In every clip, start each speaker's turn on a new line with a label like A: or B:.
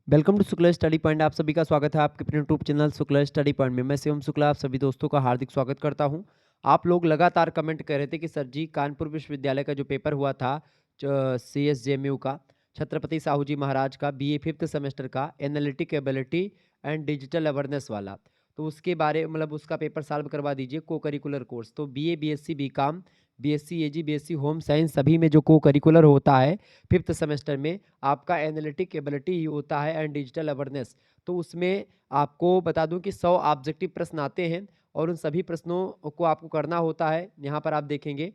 A: Welcome to Shukla study point. आप सभी का स्वागत है आपके अपने YouTube channel Shukla study point में। मैं शिवम शुक्ला आप सभी दोस्तों का हार्दिक स्वागत करता हूं। आप लोग लगातार कमेंट कर रहे थे कि सर जी कानपुर विश्वविद्यालय का जो पेपर हुआ था CSJMU का, छत्रपति साहू जी महाराज का, BA 5th सेमेस्टर का, analytic ability and digital awareness वाला, तो उसके बारे मतलब उसका पेपर सॉल्व करवा दीजिए। को करिकुलर कोर्स तो BA BSc BCom BSc AG BSc home science सभी में जो को करिकुलर होता है 5th सेमेस्टर में आपका एनालिटिक एबिलिटी होता है एंड डिजिटल अवेयरनेस। तो उसमें आपको बता दूं कि 100 ऑब्जेक्टिव प्रश्न आते हैं और उन सभी प्रश्नों को आपको करना होता है। यहाँ पर आप देखेंगे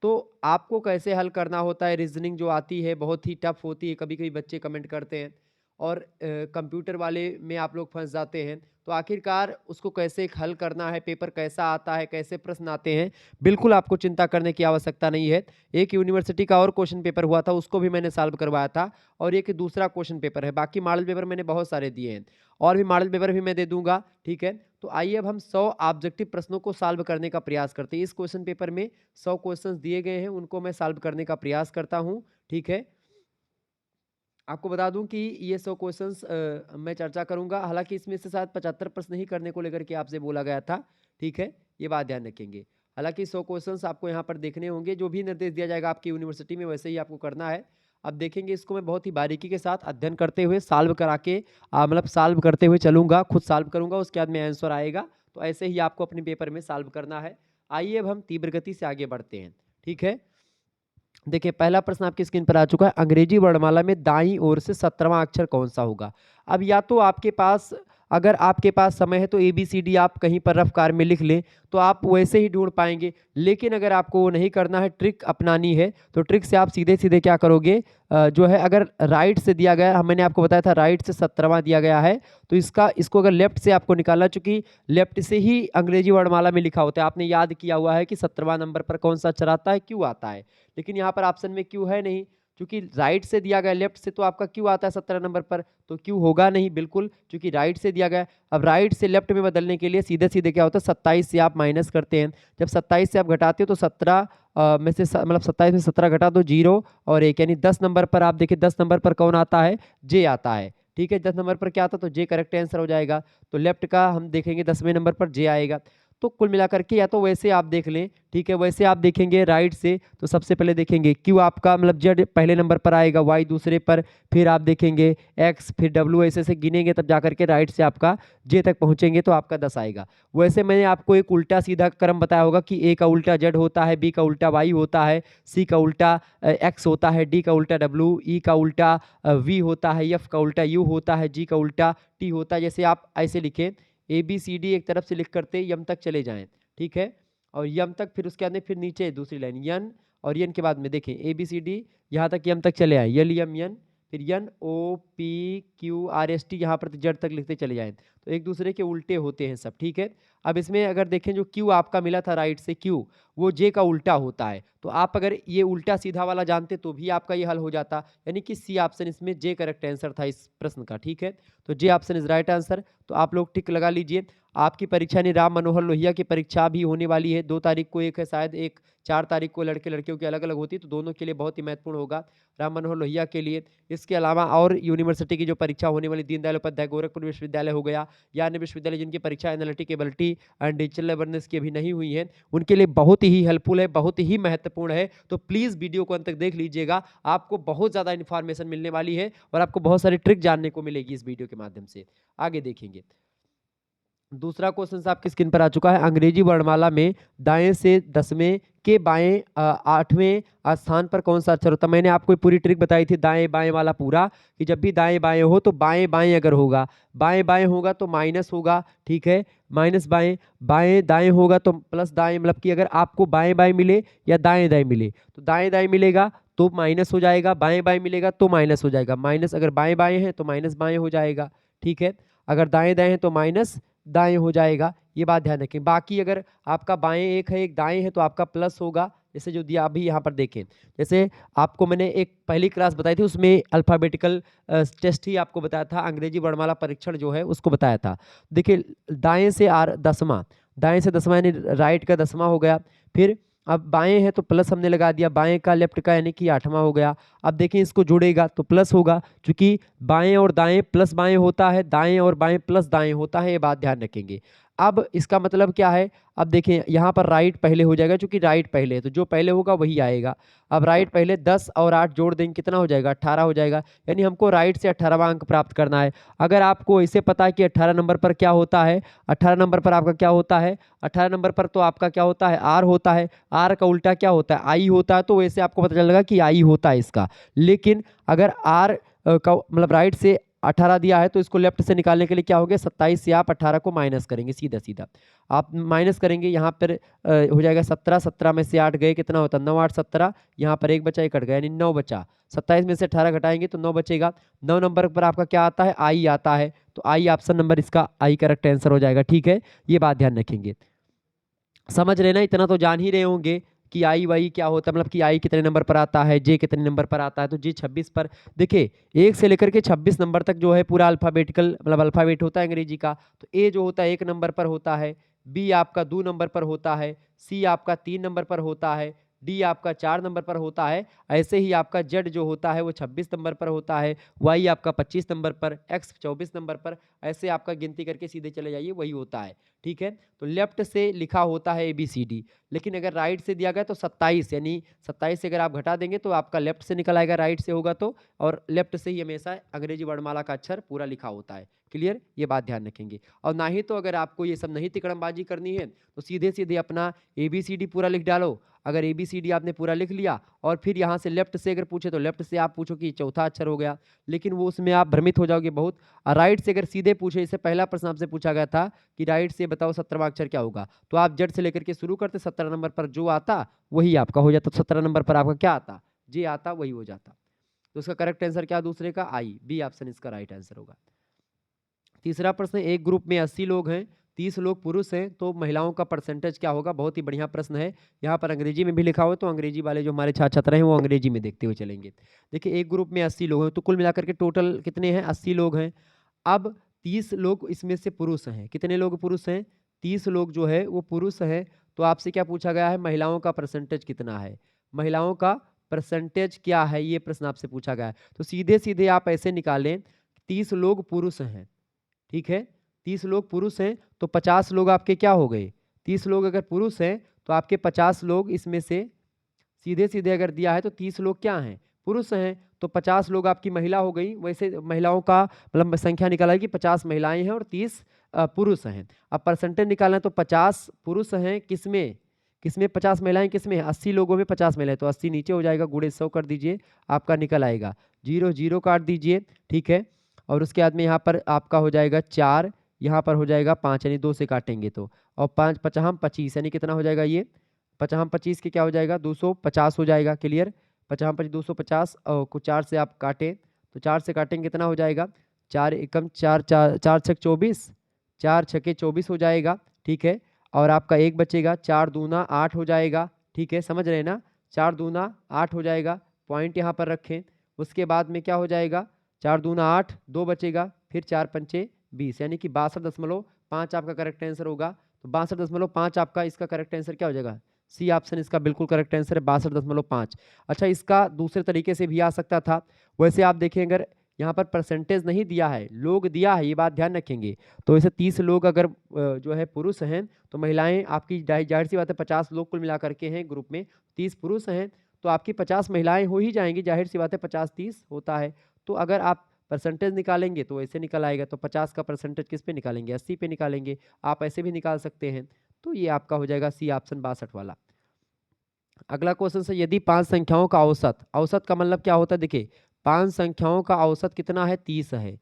A: तो आपको कैसे हल करना होता है। रीजनिंग जो आती है बहुत ही टफ होती है, कभी कभी बच्चे कमेंट करते हैं, और कंप्यूटर वाले में आप लोग फंस जाते हैं। तो आखिरकार उसको कैसे हल करना है, पेपर कैसा आता है, कैसे प्रश्न आते हैं, बिल्कुल आपको चिंता करने की आवश्यकता नहीं है। एक यूनिवर्सिटी का और क्वेश्चन पेपर हुआ था, उसको भी मैंने सॉल्व करवाया था, और एक दूसरा क्वेश्चन पेपर है। बाकी मॉडल पेपर मैंने बहुत सारे दिए हैं और भी मॉडल पेपर भी मैं दे दूंगा, ठीक है। तो आइए अब हम 100 ऑब्जेक्टिव प्रश्नों को सॉल्व करने का प्रयास करते हैं। इस क्वेश्चन पेपर में 100 क्वेश्चंस दिए गए हैं, उनको मैं सॉल्व करने का प्रयास करता हूं, ठीक है। आपको बता दूं कि ये 100 क्वेश्चंस मैं चर्चा करूंगा। हालांकि इसमें से शायद 75 प्रश्न ही करने को लेकर के आपसे बोला गया था, ठीक है, ये बात ध्यान रखेंगे। हालांकि 100 क्वेश्चंस आपको यहाँ पर देखने होंगे, जो भी निर्देश दिया जाएगा आपकी यूनिवर्सिटी में वैसे ही आपको करना है। अब देखेंगे, इसको मैं बहुत ही बारीकी के साथ अध्ययन करते हुए सॉल्व करा के मतलब सॉल्व करते हुए चलूंगा, खुद सॉल्व करूंगा, उसके बाद में आंसर आएगा। तो ऐसे ही आपको अपने पेपर में सॉल्व करना है। आइए अब हम तीव्र गति से आगे बढ़ते हैं, ठीक है। देखिए, पहला प्रश्न आपकी स्क्रीन पर आ चुका है। अंग्रेजी वर्णमाला में दाईं ओर से 17वां अक्षर कौन सा होगा। अब या तो आपके पास, अगर आपके पास समय है तो ABCD आप कहीं पर रफ्तार में लिख लें, तो आप वैसे ही ढूंढ पाएंगे। लेकिन अगर आपको वो नहीं करना है, ट्रिक अपनानी है, तो ट्रिक से आप सीधे सीधे क्या करोगे, जो है, अगर राइट से दिया गया है, मैंने आपको बताया था राइट से 17वां दिया गया है, तो इसको अगर लेफ्ट से आपको निकालना, चूंकि लेफ्ट से ही अंग्रेजी वर्णमाला में लिखा होता है। आपने याद किया हुआ है कि 17वां नंबर पर कौन सा अक्षर आता है, क्यू आता है। लेकिन यहाँ पर ऑप्शन में क्यू है नहीं, क्योंकि राइट से दिया गया, लेफ्ट से तो आपका क्यू आता है 17 नंबर पर, तो क्यू होगा नहीं बिल्कुल, क्योंकि राइट से दिया गया। अब राइट से लेफ्ट में बदलने के लिए सीधे सीधे क्या होता है, 27 से आप माइनस करते हैं। जब 27 से आप घटाते हो तो 17 में से मतलब 27 में 17 घटा दो, 0 और 1, यानी 10 नंबर पर आप देखिए, 10 नंबर पर कौन आता है, जे आता है, ठीक है। 10 नंबर पर क्या आता है, तो जे करेक्ट आंसर हो जाएगा। तो लेफ्ट का हम देखेंगे 10वें नंबर पर जे आएगा। तो कुल मिलाकर के या तो वैसे आप देख लें, ठीक है, वैसे आप देखेंगे राइट से, तो सबसे पहले देखेंगे क्यू आपका मतलब जेड पहले नंबर पर आएगा, वाई दूसरे पर, फिर आप देखेंगे एक्स, फिर डब्ल्यू, ऐसे ऐसे गिनेंगे, तब जाकर के राइट से आपका जे तक पहुंचेंगे तो आपका 10 आएगा। वैसे मैंने आपको एक उल्टा सीधा क्रम बताया होगा कि ए का उल्टा जेड होता है, बी का उल्टा वाई होता है, सी का उल्टा एक्स होता है, डी का उल्टा डब्ल्यू, ई का उल्टा वी होता है, एफ का उल्टा यू होता है, जी का उल्टा टी होता है। जैसे आप ऐसे लिखें, ABCD एक तरफ से लिख करते यम तक चले जाएं, ठीक है, और यम तक, फिर उसके बाद में फिर नीचे दूसरी लाइन यन, और यन के बाद में देखें ABCD यहाँ तक यम तक चले आए, यल यम यन, फिर NOPQRST यहाँ पर जड़ तक लिखते चले जाएं। तो एक दूसरे के उल्टे होते हैं सब, ठीक है। अब इसमें अगर देखें, जो क्यू आपका मिला था राइट से क्यू, वो जे का उल्टा होता है। तो आप अगर ये उल्टा सीधा वाला जानते तो भी आपका ये हल हो जाता, यानी कि सी ऑप्शन इसमें जे करेक्ट आंसर था इस प्रश्न का, ठीक है। तो जे ऑप्शन इज राइट आंसर। तो आप लोग टिक लगा लीजिए। आपकी परीक्षा नहीं, राम मनोहर लोहिया की परीक्षा भी होने वाली है 2 तारीख को, एक है शायद, एक 4 तारीख को। लड़के लड़कियों की अलग अलग होती है, तो दोनों के लिए बहुत ही महत्वपूर्ण होगा राम मनोहर लोहिया के लिए। इसके अलावा और यूनिवर्सिटी की जो परीक्षा होने वाली, दीनदयाल उपाध्याय गोरखपुर विश्वविद्यालय हो गया, या अन्य विश्वविद्यालय जिनकी परीक्षा analytic ability and digital awareness की अभी नहीं हुई है, उनके लिए बहुत ही हेल्पफुल है, बहुत ही महत्वपूर्ण है। तो प्लीज़ वीडियो को अंत तक देख लीजिएगा, आपको बहुत ज़्यादा इन्फॉर्मेशन मिलने वाली है और आपको बहुत सारी ट्रिक जानने को मिलेगी इस वीडियो के माध्यम से। आगे देखेंगे, दूसरा क्वेश्चन आपकी स्क्रीन पर आ चुका है। अंग्रेजी वर्णमाला में दाएं से 10वें के बाएं 8वें स्थान पर कौन सा अक्षर होता है। मैंने आपको पूरी ट्रिक बताई थी दाएं बाएं वाला पूरा, कि जब भी दाएं बाएं हो तो बाएं बाएं अगर होगा, बाएं बाएं होगा तो माइनस होगा, ठीक है, माइनस बाएं, बाएं दाएं होगा तो प्लस दाएं, मतलब कि अगर आपको बाएं बाएं मिले या दाएं दाएं मिले, तो दाएं दाएं मिलेगा तो माइनस हो जाएगा, बाएं बाएं मिलेगा तो माइनस हो जाएगा। माइनस अगर बाएं बाएं है तो माइनस बाएं हो जाएगा, ठीक है। अगर दाएं दाएं है तो माइनस दाएं हो जाएगा, ये बात ध्यान रखें। बाकी अगर आपका बाएं एक है एक दाएं है तो आपका प्लस होगा, जैसे जो दिया अभी यहाँ पर देखें। जैसे आपको मैंने एक पहली क्लास बताई थी, उसमें अल्फाबेटिकल टेस्ट ही आपको बताया था, अंग्रेजी वर्णमाला परीक्षण जो है उसको बताया था। देखिए, दाएं से 10वां, दाएं से 10वां यानी राइट का 10वां हो गया, फिर अब बाएं है तो प्लस हमने लगा दिया, बाएं का लेफ्ट का यानी कि 8वां हो गया। अब देखें इसको जोड़ेगा तो प्लस होगा, क्योंकि बाएं और दाएं प्लस बाएं होता है, दाएं और बाएं प्लस दाएं होता है, ये बात ध्यान रखेंगे। अब इसका मतलब क्या है, अब देखें यहाँ पर राइट पहले हो जाएगा, क्योंकि राइट पहले है तो जो पहले होगा वही आएगा। अब राइट पहले 10 और 8 जोड़ देंगे कितना हो जाएगा, 18 हो जाएगा। यानी हमको राइट से 18वां अंक प्राप्त करना है। अगर आपको इसे पता है कि 18 नंबर पर क्या होता है, 18 नंबर पर आपका क्या होता है, 18 नंबर पर तो आपका क्या होता है, आर होता है। आर का उल्टा क्या होता है, आई होता है, तो वैसे आपको पता चलेगा कि आई होता है इसका। लेकिन अगर आर का मतलब राइट से 18 दिया है तो इसको लेफ्ट से निकालने के लिए क्या हो गया, 27 से आप 18 को माइनस करेंगे, सीधा सीधा आप माइनस करेंगे। यहाँ पर हो जाएगा 17, 17 में से 8 गए कितना होता है, 9 8 17, यहाँ पर एक बचा, एक कट गया यानी 9 बचा। 27 में से 18 घटाएंगे तो 9 बचेगा। 9 नंबर पर आपका क्या आता है, आई आता है, तो आई ऑप्शन नंबर इसका आई करेक्ट आंसर हो जाएगा। ठीक है, ये बात ध्यान रखेंगे। समझ रहे ना, इतना तो जान ही रहे होंगे कि आई वाई क्या होता है, मतलब कि आई कितने नंबर पर आता है, जे कितने नंबर पर आता है। तो जे 26 पर, देखिए 1 से लेकर के 26 नंबर तक जो है पूरा अल्फाबेटिकल मतलब अल्फाबेट होता है अंग्रेजी का। तो ए जो होता है 1 नंबर पर होता है, बी आपका 2 नंबर पर होता है, सी आपका 3 नंबर पर होता है, डी आपका 4 नंबर पर होता है। ऐसे ही आपका जेड जो होता है वो 26 नंबर पर होता है, वाई आपका 25 नंबर पर, एक्स 24 नंबर पर। ऐसे आपका गिनती करके सीधे चले जाइए, वही होता है। ठीक है, तो लेफ्ट से लिखा होता है ABCD, लेकिन अगर राइट से दिया गया तो 27, यानी 27 से अगर आप घटा देंगे तो आपका लेफ्ट से निकल आएगा, राइट से होगा तो। और लेफ्ट से ही हमेशा अंग्रेजी वर्णमाला का अक्षर पूरा लिखा होता है। क्लियर, ये बात ध्यान रखेंगे। और ना ही तो अगर आपको ये सब नहीं तिकड़मबाजी करनी है तो सीधे सीधे अपना ABCD पूरा लिख डालो। अगर ABCD आपने पूरा लिख लिया और फिर यहाँ से लेफ्ट से अगर पूछे तो लेफ्ट से आप पूछो कि चौथा अक्षर हो गया, लेकिन वो उसमें आप भ्रमित हो जाओगे बहुत। और राइट से अगर सीधे पूछे, इससे पहला प्रश्न आपसे पूछा गया था कि राइट से बताओ 17वां अक्षर क्या होगा, तो आप जेड से लेकर के शुरू करते, 17 नंबर पर जो आता वही आपका हो जाता। 17 नंबर पर आपका क्या आता, जे आता, वही हो जाता। तो उसका करेक्ट आंसर क्या दूसरे का, आई, बी ऑप्शन इसका राइट आंसर होगा। तीसरा प्रश्न, एक ग्रुप में 80 लोग हैं, 30 लोग पुरुष हैं, तो महिलाओं का परसेंटेज क्या होगा। बहुत ही बढ़िया प्रश्न है। यहाँ पर अंग्रेजी में भी लिखा हुआ है, तो अंग्रेजी वाले जो हमारे छात्र छात्र हैं वो अंग्रेजी में देखते हुए चलेंगे। देखिए एक ग्रुप में 80 लोग हैं, तो कुल मिलाकर के टोटल कितने हैं, 80 लोग हैं। अब 30 लोग इसमें से पुरुष हैं, कितने लोग पुरुष हैं, 30 लोग जो है वो पुरुष हैं। तो आपसे क्या पूछा गया है, महिलाओं का परसेंटेज कितना है, महिलाओं का परसेंटेज क्या है, ये प्रश्न आपसे पूछा गया है। तो सीधे सीधे आप ऐसे निकालें, 30 लोग पुरुष हैं, ठीक है, 30 लोग पुरुष हैं, तो 50 लोग आपके क्या हो गए, 30 लोग अगर पुरुष हैं तो आपके 50 लोग इसमें से सीधे सीधे अगर दिया है तो 30 लोग क्या हैं, पुरुष हैं, तो 50 लोग आपकी महिला हो गई। वैसे महिलाओं का मतलब संख्या निकाला है कि 50 महिलाएं हैं और 30 पुरुष हैं। अब परसेंटेज निकालना है तो 50 पुरुष हैं किसमें, किसमें 50 महिलाएं किसमें, 80 लोगों में 50 महिलाएं, तो 80 नीचे हो जाएगा, गुणे 100 कर दीजिए, आपका निकल आएगा। 0 0 काट दीजिए, ठीक है। और उसके बाद में यहाँ पर आपका हो जाएगा 4, यहाँ पर हो जाएगा 5, यानी 2 से काटेंगे तो, और 5 पचाम 25, यानी कितना हो जाएगा ये, 50 25 के क्या हो जाएगा, 250 हो जाएगा। क्लियर, 50 25 250, और कुछ 4 से आप काटें तो 4 से काटेंगे कितना हो जाएगा, 4 एकम 4 4 4 छक 24, 4 छके 24 हो जाएगा। ठीक है, और आपका एक बचेगा, 4 दूना 8 हो जाएगा। ठीक है, समझ रहे हैं ना, 4 दूना 8 हो जाएगा, पॉइंट यहाँ पर रखें। उसके बाद में क्या हो जाएगा, 4 दूना 8, 2 बचेगा, फिर 4 पंचे 20, यानी कि 62.5 आपका करेक्ट आंसर होगा। तो 62.5 आपका इसका करेक्ट आंसर क्या हो जाएगा, सी ऑप्शन इसका बिल्कुल करेक्ट आंसर है, 62.5। अच्छा, इसका दूसरे तरीके से भी आ सकता था। वैसे आप देखें, अगर यहाँ पर परसेंटेज नहीं दिया है, लोग दिया है, ये बात ध्यान रखेंगे। तो ऐसे 30 लोग अगर जो है पुरुष हैं, तो महिलाएं आपकी जाहिर सी बात है 50 लोग कुल मिलाकर के हैं ग्रुप में, 30 पुरुष हैं, तो आपकी 50 महिलाएं हो ही जाएंगी, जाहिर सी बात है 50-30 होता है। तो अगर आप परसेंटेज निकालेंगे तो ऐसे निकल आएगा। तो 50 का परसेंटेज किस पे निकालेंगे, 80 पे निकालेंगे। आप ऐसे भी निकाल सकते हैं। तो ये आपका हो जाएगा सी ऑप्शन 62 वाला। अगला क्वेश्चन से, यदि 5 संख्याओं का औसत, औसत का मतलब क्या होता है, देखिए 5 संख्याओं का औसत कितना है, 30 है।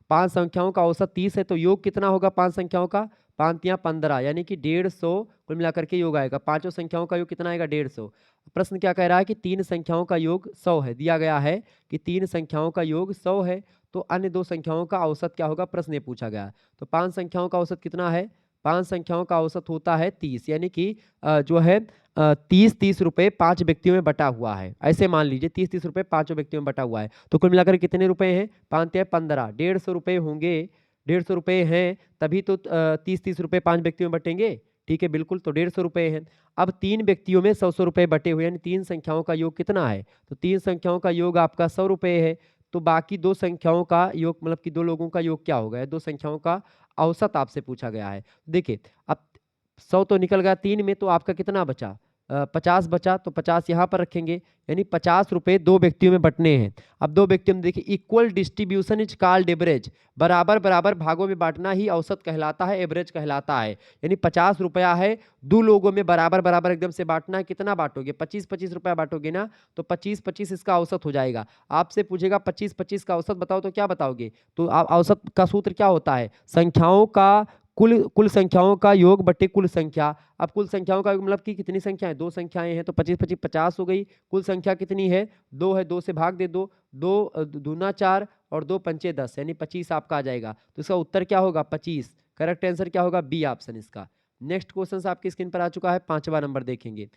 A: 5 संख्याओं का औसत 30 है, तो योग कितना होगा 5 संख्याओं का, 5 या 15, यानी कि 150 कुल मिलाकर के योग आएगा। पांचों संख्याओं का योग कितना आएगा, 150। प्रश्न क्या कह रहा है कि 3 संख्याओं का योग 100 है, दिया गया है कि 3 संख्याओं का योग 100 है, तो अन्य 2 संख्याओं का औसत क्या होगा, प्रश्न ये पूछा गया। तो 5 संख्याओं का औसत कितना है, 5 संख्याओं का औसत होता है 30, यानी कि जो है 30-30 रुपए 5 व्यक्तियों में बटा हुआ है। ऐसे मान लीजिए 30-30 रुपए 5 व्यक्तियों में बटा हुआ है, तो कुल मिलाकर कितने रुपए हैं, 5 या 15, 150 रुपए होंगे। 150 रुपए हैं, तभी तो 30-30 रुपए 5 व्यक्तियों में बटेंगे। ठीक है बिल्कुल, तो 150 रुपये है। अब 3 व्यक्तियों में 100-100 रुपये बटे हुए, यानी 3 संख्याओं का योग कितना है? तो 3 संख्याओं का योग आपका 100 रुपये है। तो बाकी 2 संख्याओं का योग, मतलब कि 2 लोगों का योग क्या होगा? 2 संख्याओं का औसत आपसे पूछा गया है। देखिए, अब 100 तो निकल गया 3 में, तो आपका कितना बचा? 50 बचा, तो 50 यहाँ पर रखेंगे, यानी 50 रुपये 2 व्यक्तियों में बँटने हैं। अब 2 व्यक्तियों में देखिए, equal distribution is called average. बराबर-बराबर भागों में बाँटना ही औसत कहलाता है, एवरेज कहलाता है। यानी 50 रुपया है, 2 लोगों में बराबर-बराबर एकदम से बाँटना है। कितना बाँटोगे? 25-25 रुपया बाँटोगे ना, तो 25-25 इसका औसत हो जाएगा। आपसे पूछेगा 25-25 का औसत बताओ, तो क्या बताओगे? तो औसत का सूत्र क्या होता है? संख्याओं का कुल संख्याओं का योग बटे कुल संख्या। अब कुल संख्याओं का योग मतलब कि कितनी संख्याएं? 2 संख्याएं हैं, तो 25-25 50 हो गई। कुल संख्या कितनी है? 2 है, 2 से भाग दे दो। 2 दूना 4 और 2 पंचे 10, यानी 25 आपका आ जाएगा। तो इसका उत्तर क्या होगा? 25। करेक्ट आंसर क्या होगा? बी ऑप्शन इसका। नेक्स्ट क्वेश्चन आपकी स्क्रीन पर आ चुका है, 5वां नंबर देखेंगे।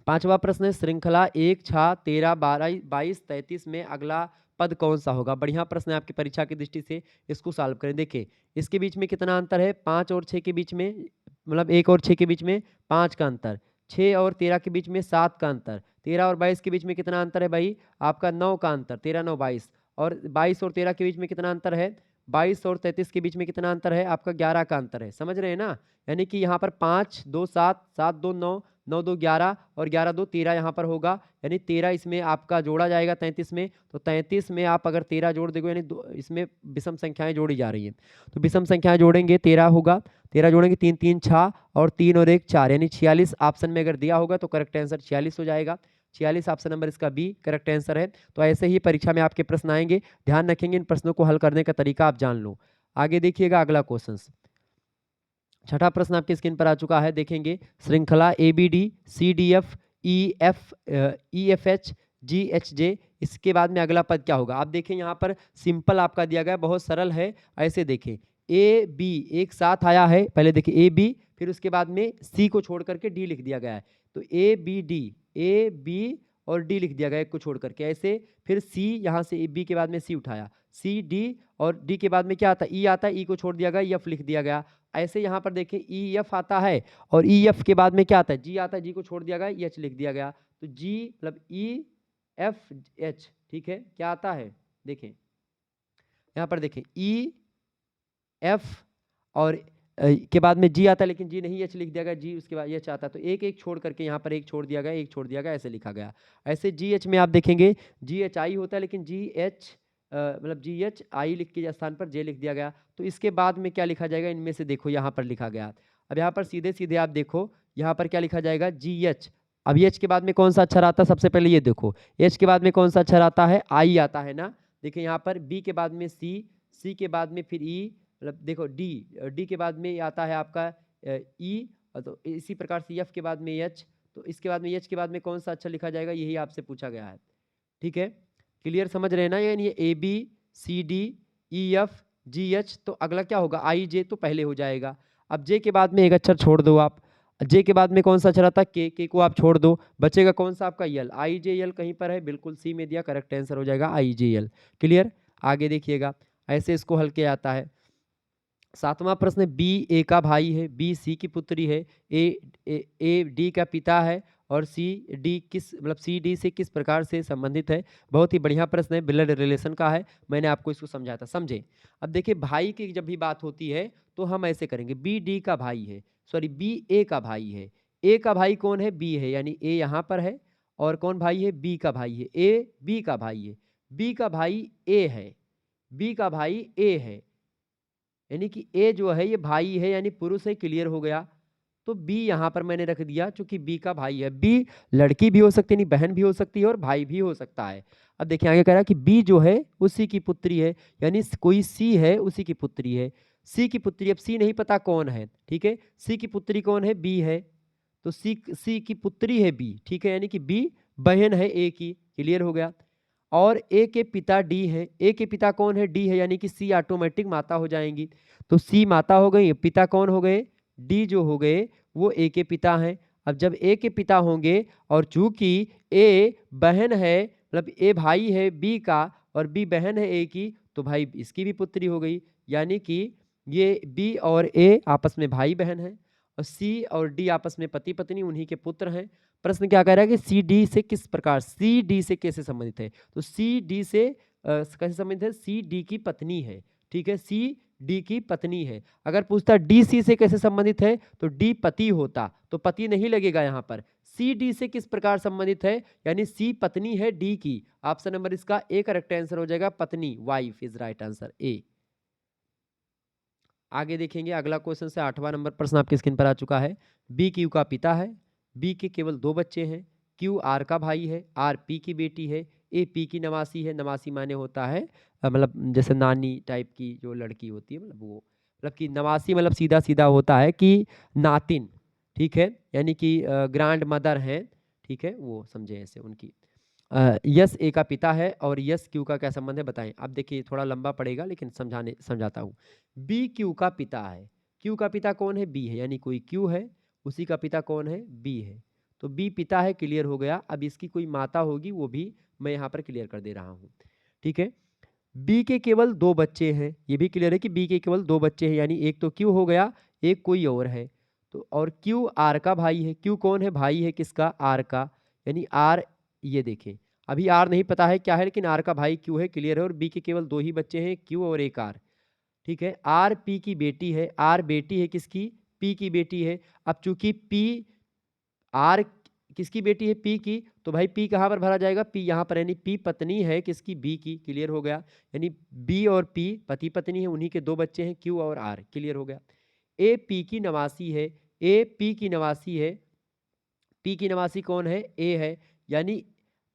A: 5वां प्रश्न है, श्रृंखला 1, 6, 13, 12, 22, 33 में अगला पद कौन सा होगा? बढ़िया प्रश्न है आपकी परीक्षा की दृष्टि से, इसको सॉल्व करें। देखिए, इसके बीच में कितना अंतर है? 5 और 6 के बीच में, मतलब 1 और 6 के बीच में 5 का अंतर, 6 और 13 के बीच में 7 का अंतर, 13 और 22 के बीच में कितना अंतर है भाई? आपका 9 का अंतर, 13, 9, 22। और 22 और 13 के बीच में कितना अंतर है? 22 और 33 के बीच में कितना अंतर है? आपका 11 का अंतर है। समझ रहे हैं ना? यानी कि यहाँ पर 5, 2, 7, 7, 2, 9, 9, 2, 11 और 11, 2, 13 यहाँ पर होगा, यानी 13 इसमें आपका जोड़ा जाएगा 33 में। तो 33 में आप अगर 13 जोड़ दोगे, यानी इसमें विषम संख्याएं जोड़ी जा रही हैं, तो विषम संख्याएं जोड़ेंगे, 13 होगा, 13 जोड़ेंगे, 3, 3, 6 और 3 और 1, 4, यानी 46 ऑप्शन में अगर दिया होगा तो करेक्ट आंसर 46 हो जाएगा। 46 ऑप्शन नंबर इसका बी करेक्ट आंसर है। तो ऐसे ही परीक्षा में आपके प्रश्न आएंगे, ध्यान रखेंगे, इन प्रश्नों को हल करने का तरीका आप जान लो। आगे देखिएगा अगला क्वेश्चन। छठा प्रश्न आपके स्क्रीन पर आ चुका है, देखेंगे। श्रृंखला ABD CDF EFH GHJ, इसके बाद में अगला पद क्या होगा? आप देखें यहाँ पर सिंपल आपका दिया गया है, बहुत सरल है। ऐसे देखें, AB एक साथ आया है, पहले देखिए AB, फिर उसके बाद में C को छोड़ करके D लिख दिया गया है। तो AB और D लिख दिया गया एक को छोड़ करके, ऐसे। फिर C, यहाँ से B के बाद में C उठाया, C D और D के बाद में क्या आता है? E आता है, E को छोड़ दिया गया, F लिख दिया गया। ऐसे यहाँ पर देखें EF आता है और EF के बाद में क्या आता है? G आता है, G को छोड़ दिया गया, H लिख दिया गया। तो G मतलब EFH, ठीक है। क्या आता है? देखें यहाँ पर, देखें EF और के बाद में G आता है, लेकिन G नहीं, H लिख दिया गया, G उसके बाद H आता है। तो एक एक छोड़ करके यहाँ पर एक छोड़ दिया गया, एक छोड़ दिया गया, ऐसे लिखा गया। ऐसे GH में आप देखेंगे GHI होता है, लेकिन GH मतलब GHI लिख के स्थान पर J लिख दिया गया। तो इसके बाद में क्या लिखा जाएगा? इनमें से देखो, यहाँ पर लिखा गया। अब यहाँ पर सीधे सीधे आप देखो, यहाँ पर क्या लिखा जाएगा? GH। अब H के बाद में कौन सा अक्षर आता है? सबसे पहले ये देखो, H के बाद में कौन सा अक्षर आता है? I आता है ना। देखिए यहाँ पर B के बाद में C, C के बाद में फिर E, मतलब देखो D के बाद में आता है आपका E, तो इसी प्रकार से F के बाद में H। तो इसके बाद में H के बाद में कौन सा अक्षर लिखा जाएगा? यही आपसे पूछा गया है, ठीक है। क्लियर समझ रहे हैं ना? यानी AB CD EF GH, तो अगला क्या होगा? IJ तो पहले हो जाएगा। अब J के बाद में एक अक्षर छोड़ दो आप, J के बाद में कौन सा अक्षर आता है? K को आप छोड़ दो, बचेगा कौन सा आपका? L। IJL कहीं पर है, बिल्कुल C में दिया, करेक्ट आंसर हो जाएगा IJL। क्लियर? आगे देखिएगा, ऐसे इसको हल किया जाता है। 7वां प्रश्न, B A का भाई है, B C की पुत्री है, A D का पिता है और C D से किस प्रकार से संबंधित है? बहुत ही बढ़िया प्रश्न है, ब्लड रिलेशन का है, मैंने आपको इसको समझाया था, समझे। अब देखिए, भाई की जब भी बात होती है तो हम ऐसे करेंगे, B D का भाई है, सॉरी B A का भाई है। A का भाई कौन है? B है, यानी A यहाँ पर है। और कौन भाई है? B का भाई है। A B का भाई है, B का भाई A है, B का भाई A है, यानी कि ए जो है ये भाई है, यानी पुरुष है। क्लियर हो गया। तो बी यहाँ पर मैंने रख दिया, क्योंकि बी का भाई है। बी लड़की भी हो सकती है, नहीं बहन भी हो सकती है और भाई भी हो सकता है। अब देखिए आगे कह रहा है कि बी जो है उसी की पुत्री है, यानी कोई सी है उसी की पुत्री है। सी की पुत्री, अब सी नहीं पता कौन है, ठीक है। सी की पुत्री कौन है? बी है, तो सी की पुत्री है बी, ठीक है, यानी कि बी बहन है ए की। क्लियर हो गया। और ए के पिता डी है, ए के पिता कौन है? डी है, यानी कि सी ऑटोमेटिक माता हो जाएंगी। तो सी माता हो गई, पिता कौन हो गए? डी जो हो गए वो ए के पिता हैं। अब जब ए के पिता होंगे और चूंकि ए बहन है, मतलब ए भाई है बी का और बी बहन है ए की, तो भाई इसकी भी पुत्री हो गई, यानी कि ये बी और ए आपस में भाई बहन है। और सी और डी आपस में पति पत्नी, उन्हीं के पुत्र हैं। प्रश्न क्या कह रहा है कि सी डी से किस प्रकार, सी डी से कैसे संबंधित है, तो सी डी से कैसे संबंधित है, सी डी की पत्नी है, ठीक है, सी डी की पत्नी है। अगर पूछता डी सी से कैसे संबंधित है तो डी पति होता, तो पति नहीं लगेगा यहाँ पर। सी डी से किस प्रकार संबंधित है, यानी सी पत्नी है डी की। ऑप्शन नंबर इसका ए करेक्ट आंसर हो जाएगा, पत्नी, वाइफ इज राइट आंसर, ए। आगे देखेंगे अगला क्वेश्चन से 8वां नंबर प्रश्न आपकी स्क्रीन पर आ चुका है। बी क्यू का पिता है, बी के केवल 2 बच्चे हैं, क्यू आर का भाई है, आर पी की बेटी है, ए पी की नवासी है। नवासी माने होता है मतलब जैसे नानी टाइप की जो लड़की होती है, मतलब वो, मतलब कि नवासी मतलब सीधा सीधा होता है कि नातिन, ठीक है, यानी कि ग्रैंड मदर है, ठीक है, वो समझे ऐसे उनकी। यस ए का पिता है और यस क्यू का क्या संबंध है बताएं। अब देखिए थोड़ा लंबा पड़ेगा लेकिन समझाता हूँ। बी क्यू का पिता है, क्यू का पिता कौन है, बी है, यानी कोई क्यू है, उसी का पिता कौन है, बी है। तो बी पिता है, क्लियर हो गया। अब इसकी कोई माता होगी, वो भी मैं यहाँ पर क्लियर कर दे रहा हूँ, ठीक है। बी के केवल 2 बच्चे हैं, ये भी क्लियर है कि बी के केवल 2 बच्चे हैं, यानी एक तो क्यू हो गया, एक कोई और है। तो और क्यू आर का भाई है, क्यू कौन है, भाई है किसका, आर का, यानी आर, ये देखें अभी आर नहीं पता है क्या है, लेकिन आर का भाई क्यू है, क्लियर है। और बी के केवल 2 ही बच्चे हैं, क्यू और एक आर, ठीक है। आर पी की बेटी है, आर बेटी है किसकी, पी की बेटी है। अब चूंकि पी, आर किसकी बेटी है, पी की, तो भाई पी कहाँ पर भरा जाएगा, पी यहाँ पर, यानी पी पत्नी है किसकी, बी की, क्लियर हो गया। यानी बी और पी पति पत्नी है, उन्हीं के 2 बच्चे हैं, क्यू और आर, क्लियर हो गया। ए पी की नवासी है, ए पी की नवासी है, पी की नवासी कौन है, ए है, यानी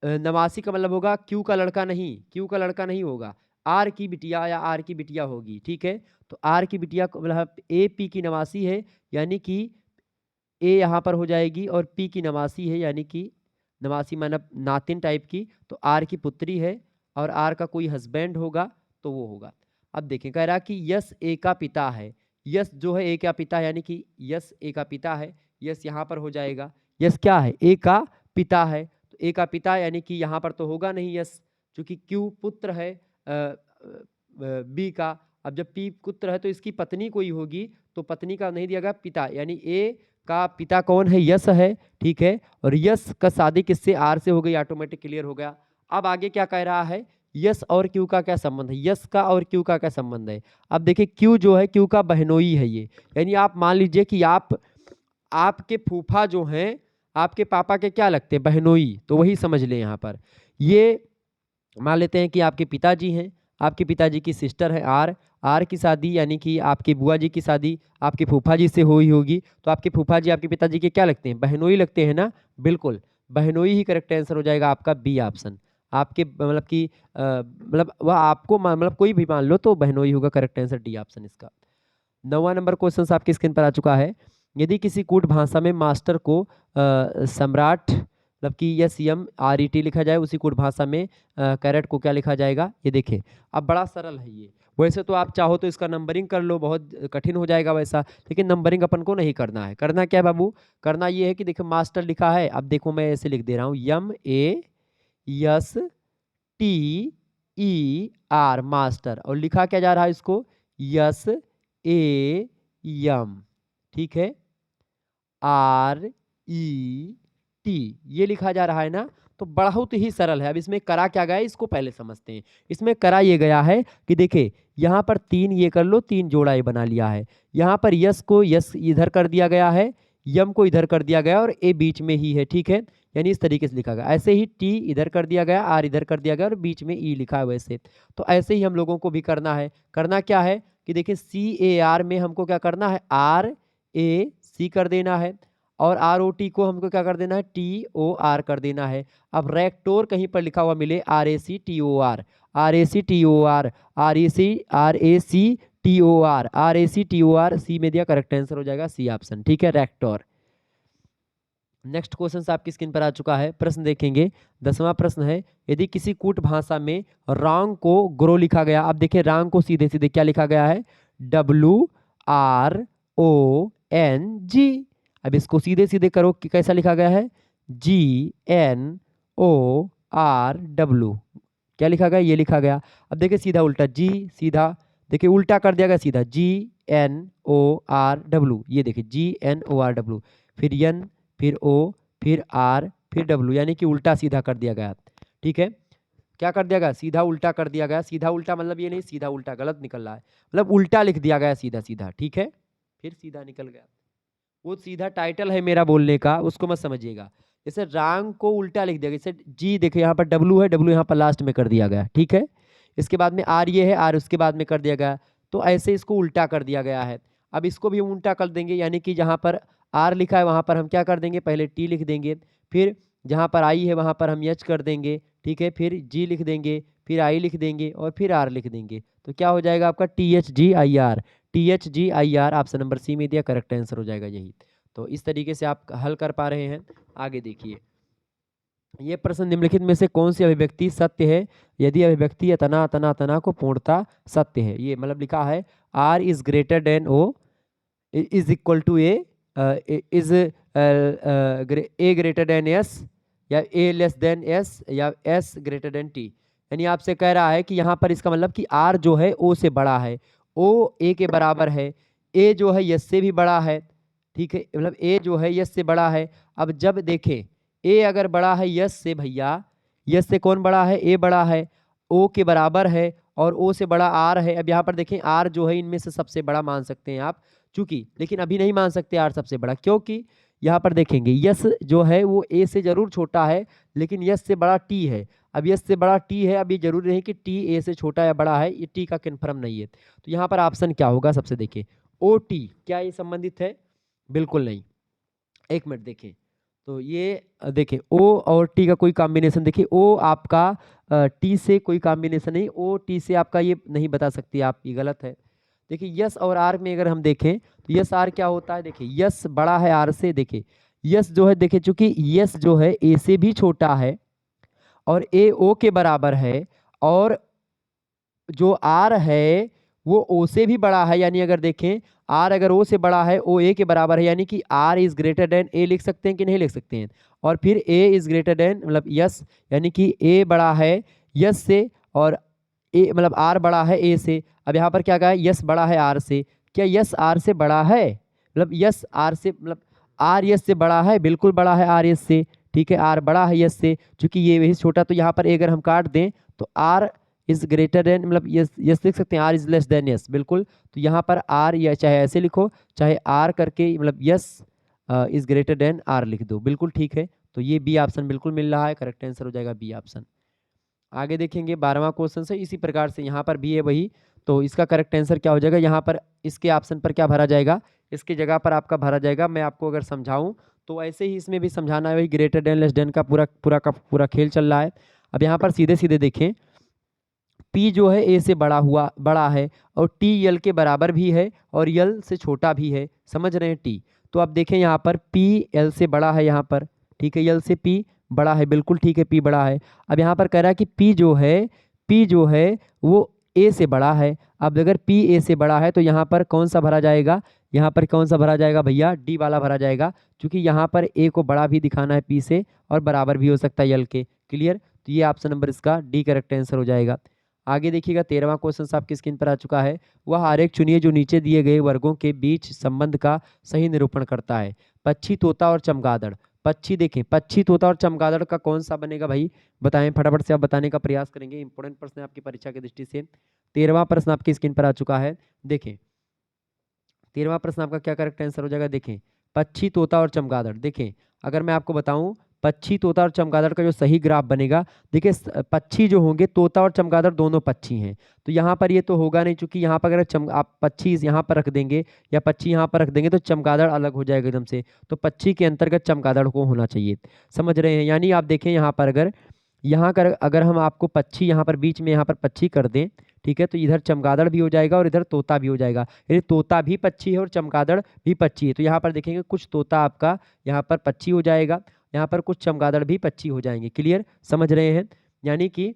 A: नवासी का मतलब होगा क्यू का लड़का नहीं, क्यू का लड़का नहीं होगा, आर की बिटिया या आर की बिटिया होगी, ठीक है। तो आर की बिटिया मतलब ए पी की नवासी है, यानी कि ए यहाँ पर हो जाएगी, और पी की नवासी है, यानी कि नवासी मतलब नातिन टाइप की, तो आर की पुत्री है, और आर का कोई हस्बैंड होगा तो वो होगा। अब देखें कह रहा कि यस ए का पिता है, यस जो है ए का पिता है, यानी कि यस ए का पिता है, यस यहाँ पर हो जाएगा, यस क्या है, ए का पिता है, तो ए का पिता यानी कि यहाँ पर तो होगा नहीं यस, क्योंकि क्यू पुत्र है बी का। अब जब पी पुत्र है तो इसकी पत्नी कोई होगी, तो पत्नी का नहीं दिया गया, पिता, यानी ए का पिता कौन है, यस है, ठीक है। और यस का शादी किससे, आर से हो गई, ऑटोमेटिक क्लियर हो गया। अब आगे क्या कह रहा है, यस और क्यू का क्या संबंध है, यस का और क्यू का क्या संबंध है। अब देखिए क्यू जो है, क्यू का बहनोई है ये, यानी आप मान लीजिए कि आपके फूफा जो हैं आपके पापा के क्या लगते हैं, बहनोई, तो वही समझ लें यहाँ पर। ये मान लेते हैं कि आपके पिताजी हैं, आपके पिताजी की सिस्टर है आर, आर की शादी यानी कि आपके बुआ जी की शादी आपके फूफा जी से हुई होगी, तो आपके फूफा जी आपके पिताजी के क्या लगते हैं, बहनोई लगते हैं ना, बिल्कुल बहनोई ही करेक्ट आंसर हो जाएगा आपका, बी ऑप्शन। आपके मतलब कि मतलब वह आपको मतलब कोई भी मान लो तो बहनोई होगा, करेक्ट आंसर डी ऑप्शन इसका। 9वां नंबर क्वेश्चन आपकी स्क्रीन पर आ चुका है। यदि किसी कूट भाषा में मास्टर को सम्राट मतलब कि yes M R E T लिखा जाए, उसी कूट भाषा में कैरेट को क्या लिखा जाएगा, ये देखिए। अब बड़ा सरल है ये, वैसे तो आप चाहो तो इसका नंबरिंग कर लो, बहुत कठिन हो जाएगा वैसा, लेकिन नंबरिंग अपन को नहीं करना है। करना क्या है बाबू, करना ये है कि देखो मास्टर लिखा है, अब देखो मैं ऐसे लिख दे रहा हूँ, M A S T E R, master, और लिखा क्या जा रहा है इसको, यस ए यम, ठीक है, आर ई टी, ये लिखा जा रहा है ना। तो बहुत ही सरल है। अब इसमें करा क्या गया है इसको पहले समझते हैं। इसमें करा ये गया है कि देखिए यहाँ पर 3 ये कर लो, 3 जोड़ा ये बना लिया है, यहाँ पर यस को यस इधर कर दिया गया है, यम को इधर कर दिया गया, और ए बीच में ही है, ठीक है, यानी इस तरीके से लिखा गया। ऐसे ही टी इधर कर दिया गया, आर इधर कर दिया गया, और बीच में ई लिखा है वैसे। तो ऐसे ही हम लोगों को भी करना है। करना क्या है कि देखिए सी ए आर में हमको क्या करना है, आर ए सी कर देना है, और आर ओ टी को हमको क्या कर देना है, टी ओ आर कर देना है। अब रेक्टोर कहीं पर लिखा हुआ मिले, R A C T O R, R A C T O R, R A C T O R, R A C T O R, C में दिया, करेक्ट आंसर हो जाएगा सी ऑप्शन, ठीक है, रेक्टोर। नेक्स्ट क्वेश्चन आपकी screen पर आ चुका है। प्रश्न देखेंगे, 10वां प्रश्न है, यदि किसी कूट भाषा में रॉन्ग को ग्रो लिखा गया। अब देखिए रॉन्ग को सीधे सीधे क्या लिखा गया है, W R O N G. अब इसको सीधे सीधे करो कि कैसा लिखा गया है, G N O R W, क्या लिखा गया, ये लिखा गया। अब देखिए सीधा उल्टा, जी सीधा, देखिए उल्टा कर दिया गया सीधा, जी GNORW, ये देखिए GNORW, फिर N, फिर O, फिर R, फिर W, यानी कि उल्टा सीधा कर दिया गया। ठीक है, क्या कर दिया गया? सीधा उल्टा कर दिया गया। सीधा उल्टा मतलब ये नहीं सीधा उल्टा गलत निकल रहा है, मतलब उल्टा लिख दिया गया सीधा सीधा। ठीक है, फिर सीधा निकल गया, वो सीधा टाइटल है मेरा बोलने का, उसको मत समझिएगा। जैसे रांग को उल्टा लिख दिया गया, जैसे जी देखिए यहाँ पर डब्लू है, डब्लू यहाँ पर लास्ट में कर दिया गया। ठीक है, इसके बाद में आर ये है, आर उसके बाद में कर दिया गया, तो ऐसे इसको उल्टा कर दिया गया है। अब इसको भी हम उल्टा कर देंगे, यानी कि जहाँ पर आर लिखा है वहाँ पर हम क्या कर देंगे, पहले टी लिख देंगे, फिर जहाँ पर आई है वहाँ पर हम एच कर देंगे। ठीक है, फिर जी लिख देंगे, फिर आई लिख देंगे और फिर आर लिख देंगे, तो क्या हो जाएगा आपका THGIR। THGIR option number C में दिया, करेक्ट आंसर हो जाएगा यही। तो इस तरीके से आप हल कर पा रहे हैं। आगे देखिए, ये प्रश्न निम्नलिखित में से कौन सी अभिव्यक्ति सत्य है यदि अभिव्यक्ति अतना तना तना को पूर्णता सत्य है। ये मतलब लिखा है R is greater than O is equal to A, is A greater than S, या A लेस देन S, या S ग्रेटर देन T। यानी आपसे कह रहा है कि यहाँ पर इसका मतलब कि R जो है O से बड़ा है, O A के बराबर है, A जो है S से भी बड़ा है। ठीक है, मतलब A जो है S से बड़ा है। अब जब देखें A अगर बड़ा है यस से, भैया यस से कौन बड़ा है? A बड़ा है, O के बराबर है और O से बड़ा R है। अब यहाँ पर देखें R जो है इनमें से सबसे बड़ा मान सकते हैं आप, चूंकि लेकिन अभी नहीं मान सकते R सबसे बड़ा, क्योंकि यहाँ पर देखेंगे यस जो है वो A से जरूर छोटा है, लेकिन यस से बड़ा T है। अब यस से बड़ा T है, अब ये जरूरी नहीं कि T A से छोटा या बड़ा है, ये T का कन्फर्म नहीं है। तो यहाँ पर ऑप्शन क्या होगा? सबसे देखिए OT, क्या ये संबंधित है? बिल्कुल नहीं। एक मिनट देखें, तो ये देखें O और T का कोई कॉम्बिनेशन, देखिए O आपका T से कोई कॉम्बिनेशन नहीं, O T से आपका ये नहीं बता सकती आप, ये गलत है। देखिए यस और आर में अगर हम देखें तो यस आर क्या होता है, देखिए यस बड़ा है आर से। देखिए यस जो है, देखिए चूंकि यस जो है ए से भी छोटा है और ए ओ के बराबर है, और जो आर है वो ओ से भी बड़ा है, यानी अगर देखें आर अगर ओ से बड़ा है, ओ ए के बराबर है, यानी कि आर इज ग्रेटर देन ए लिख सकते हैं कि नहीं लिख सकते हैं? और फिर ए इज ग्रेटर देन मतलब यस, यानी कि ए बड़ा है यस से और ए मतलब आर बड़ा है ए से। अब यहाँ पर क्या कहा है? यस बड़ा है आर से। क्या यस आर से बड़ा है? मतलब यस आर से मतलब आर यस से बड़ा है? बिल्कुल बड़ा है आर यस से। ठीक है, आर बड़ा है यस से, चूंकि ये वही छोटा, तो यहाँ पर अगर हम काट दें तो आर इज ग्रेटर देन मतलब यस यस लिख सकते हैं, R is less than S, बिल्कुल। तो यहाँ पर आर या चाहे ऐसे लिखो चाहे आर करके मतलब S is greater than R लिख दो, बिल्कुल ठीक है। तो ये बी ऑप्शन बिल्कुल मिल रहा है, करेक्ट आंसर हो जाएगा बी ऑप्शन। आगे देखेंगे 12वां क्वेश्चन से इसी प्रकार से यहाँ पर भी है वही, तो इसका करेक्ट आंसर क्या हो जाएगा? यहाँ पर इसके ऑप्शन पर क्या भरा जाएगा? इसकी जगह पर आपका भरा जाएगा, मैं आपको अगर समझाऊं तो ऐसे ही इसमें भी समझाना है, वही ग्रेटर देन लेस देन का पूरा खेल चल रहा है। अब यहाँ पर सीधे सीधे देखें, P जो है A से बड़ा है और T यल के बराबर भी है और यल से छोटा भी है, समझ रहे हैं T। तो अब देखें यहाँ पर P L से बड़ा है यहाँ पर, ठीक है, यल से P बड़ा है, बिल्कुल ठीक है, P बड़ा है। अब यहाँ पर कह रहा है कि P जो है वो A से बड़ा है। अब अगर P A से बड़ा है तो यहाँ पर कौन सा भरा जाएगा? यहाँ पर कौन सा भरा जाएगा भैया? डी वाला भरा जाएगा, क्योंकि यहाँ पर A को बड़ा भी दिखाना है P से और बराबर भी हो सकता है यल के। क्लियर? तो ये ऑप्शन नंबर इसका डी करेक्ट आंसर हो जाएगा। आगे देखिएगा 13वां क्वेश्चन आपकी स्क्रीन पर आ चुका है। वह आरेख चुनिए जो नीचे दिए गए वर्गों के बीच संबंध का सही निरूपण करता है। पक्षी, तोता और चमगादड़। पक्षी देखें, पक्षी, तोता और चमगादड़ का कौन सा बनेगा भाई? बताएं, फटाफट से आप बताने का प्रयास करेंगे, इंपॉर्टेंट प्रश्न है आपकी परीक्षा की दृष्टि से। 13वां प्रश्न आपकी स्क्रीन पर आ चुका है, देखें 13वां प्रश्न आपका क्या करेक्ट आंसर हो जाएगा? देखें पक्षी, तोता और चमगादड़। देखें अगर मैं आपको बताऊं पक्षी, तोता और चमगादड़ का जो सही ग्राफ बनेगा, देखिए पक्षी जो होंगे, तोता और चमगादड़ दोनों पक्षी हैं, तो यहाँ पर ये तो होगा नहीं, क्योंकि यहाँ पर अगर आप पक्षी यहाँ पर रख देंगे या पक्षी यहाँ पर रख देंगे तो चमगादड़ अलग हो जाएगा एकदम से, तो पक्षी के अंतर्गत चमगादड़ को होना चाहिए, समझ रहे हैं? यानी आप देखें यहाँ पर अगर हम आपको पक्षी यहाँ पर बीच में यहाँ पर पक्षी कर दें, ठीक है, तो इधर चमगादड़ भी हो जाएगा और इधर तोता भी हो जाएगा। यदि तोता भी पक्षी है और चमगादड़ भी पक्षी है, तो यहाँ पर देखेंगे कुछ तोता आपका यहाँ पर पक्षी हो जाएगा, यहाँ पर कुछ चमगादड़ भी पक्षी हो जाएंगे। क्लियर? समझ रहे हैं? यानी कि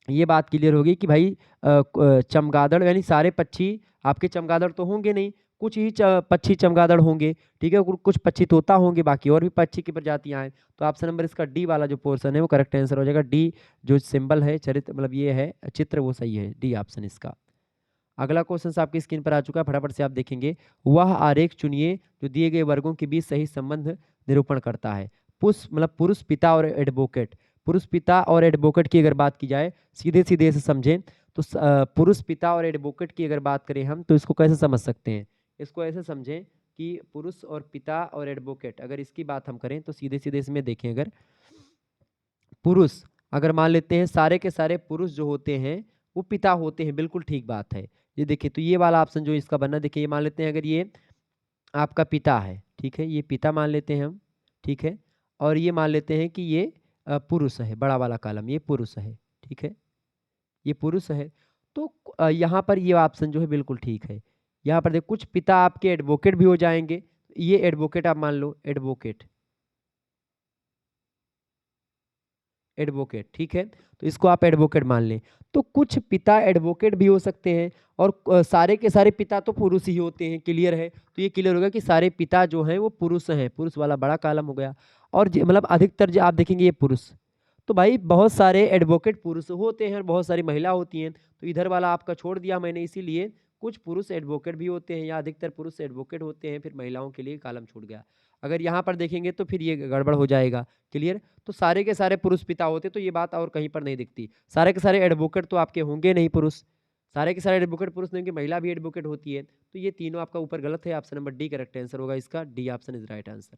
A: ये बात क्लियर होगी कि भाई चमगादड़ यानी सारे पक्षी आपके चमगादड़ तो होंगे नहीं, कुछ ही पक्षी चमगादड़ होंगे, ठीक है, कुछ पक्षी तोता होंगे, बाकी और भी पक्षी की प्रजातियां हैं। तो ऑप्शन नंबर इसका डी वाला जो पोर्शन है वो करेक्ट आंसर हो जाएगा। डी जो सिंबल है, चरित्र मतलब ये है चित्र, वो सही है, डी ऑप्शन इसका। अगला क्वेश्चन आपकी स्क्रीन पर आ चुका है, फटाफट से आप देखेंगे। वह आरेख चुनिए जो दिए गए वर्गों के बीच सही संबंध निरूपण करता है। पुरुष पिता और एडवोकेट। पुरुष पिता और एडवोकेट की अगर बात की जाए, सीधे सीधे इसे समझें तो पुरुष पिता और एडवोकेट की अगर बात करें हम, तो इसको कैसे समझ सकते हैं? इसको ऐसे समझें कि पुरुष और पिता और एडवोकेट, अगर इसकी बात हम करें तो सीधे सीधे इसमें देखें, अगर पुरुष, अगर मान लेते हैं सारे के सारे पुरुष जो होते हैं वो पिता होते हैं, बिल्कुल ठीक बात है। ये देखिए, तो ये वाला ऑप्शन जो इसका बनना, देखिए ये मान लेते हैं अगर ये आपका पिता है, ठीक है, ये पिता मान लेते हैं हम, ठीक है, और ये मान लेते हैं कि ये पुरुष है, बड़ा वाला कॉलम ये पुरुष है, ठीक है, ये पुरुष है। तो यहाँ पर ये ऑप्शन जो है बिल्कुल ठीक है। यहाँ पर देखो, कुछ पिता आपके एडवोकेट भी हो जाएंगे, ये एडवोकेट आप मान लो, एडवोकेट, एडवोकेट, ठीक है, तो इसको आप एडवोकेट मान लें। तो कुछ पिता एडवोकेट भी हो सकते हैं, और सारे के सारे पिता तो पुरुष ही होते हैं, क्लियर है। तो ये क्लियर होगा कि सारे पिता जो हैं वो पुरुष हैं, पुरुष वाला बड़ा कॉलम हो गया। और मतलब अधिकतर जो आप देखेंगे ये पुरुष, तो भाई बहुत सारे एडवोकेट पुरुष होते हैं और बहुत सारी महिला होती हैं, तो इधर वाला आपका छोड़ दिया मैंने, इसीलिए कुछ पुरुष एडवोकेट भी होते हैं या अधिकतर पुरुष एडवोकेट होते हैं, फिर महिलाओं के लिए कॉलम छूट गया। अगर यहाँ पर देखेंगे तो फिर ये गड़बड़ हो जाएगा, क्लियर। तो सारे के सारे पुरुष पिता होते तो ये बात और कहीं पर नहीं दिखती। सारे के सारे एडवोकेट तो आपके होंगे नहीं पुरुष, सारे के सारे एडवोकेट पुरुष नहीं होंगे, महिला भी एडवोकेट होती है। तो ये तीनों आपका ऊपर गलत है, option number D correct answer होगा इसका, D option is right answer.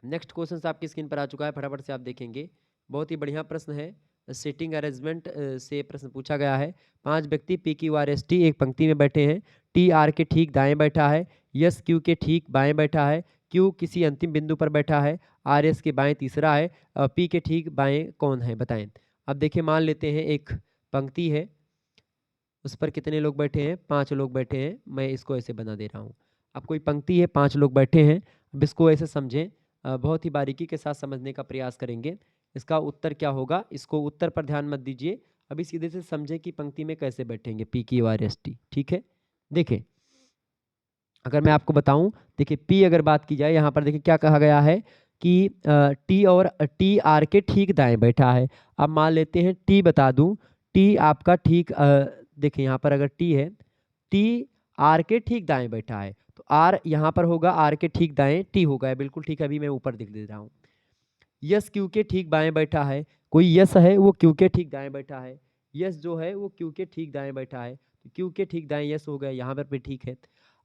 A: Next question आपकी स्क्रीन पर आ चुका है, फटाफट से आप देखेंगे। बहुत ही बढ़िया प्रश्न है, सीटिंग अरेंजमेंट से प्रश्न पूछा गया है। 5 व्यक्ति P Q R S T एक पंक्ति में बैठे हैं। टी आर के ठीक दाएं बैठा है, यस क्यू के ठीक बाएं बैठा है, क्यू किसी अंतिम बिंदु पर बैठा है, आर एस के बाएं तीसरा है, पी के ठीक बाएं कौन है, बताएं। अब देखिए, मान लेते हैं एक पंक्ति है, उस पर कितने लोग बैठे हैं? 5 लोग बैठे हैं। मैं इसको ऐसे बना दे रहा हूँ। अब कोई पंक्ति है, 5 लोग बैठे हैं, अब इसको ऐसे समझें, बहुत ही बारीकी के साथ समझने का प्रयास करेंगे। इसका उत्तर क्या होगा, इसको उत्तर पर ध्यान मत दीजिए, अभी सीधे से समझें कि पंक्ति में कैसे बैठेंगे P Q R S T, ठीक है। देखिए, अगर मैं आपको बताऊं, देखिए पी अगर बात की जाए, यहाँ पर देखिए क्या कहा गया है कि टी और टी आर के ठीक दाएं बैठा है। अब मान लेते हैं टी बता दूं, टी आपका ठीक, देखिए यहाँ पर अगर टी है, टी आर के ठीक दाएं बैठा है, तो आर यहाँ पर होगा आर के ठीक दाएं, टी होगा, बिल्कुल ठीक है। अभी मैं ऊपर दिख दे रहा हूँ। यस क्यू के ठीक बाएं बैठा है, कोई यस है वो क्यू के ठीक दाएं बैठा है, यस जो है वो क्यू के ठीक दाएं बैठा है, तो क्यू के ठीक दाएं यस हो गया, यहाँ पर भी ठीक है।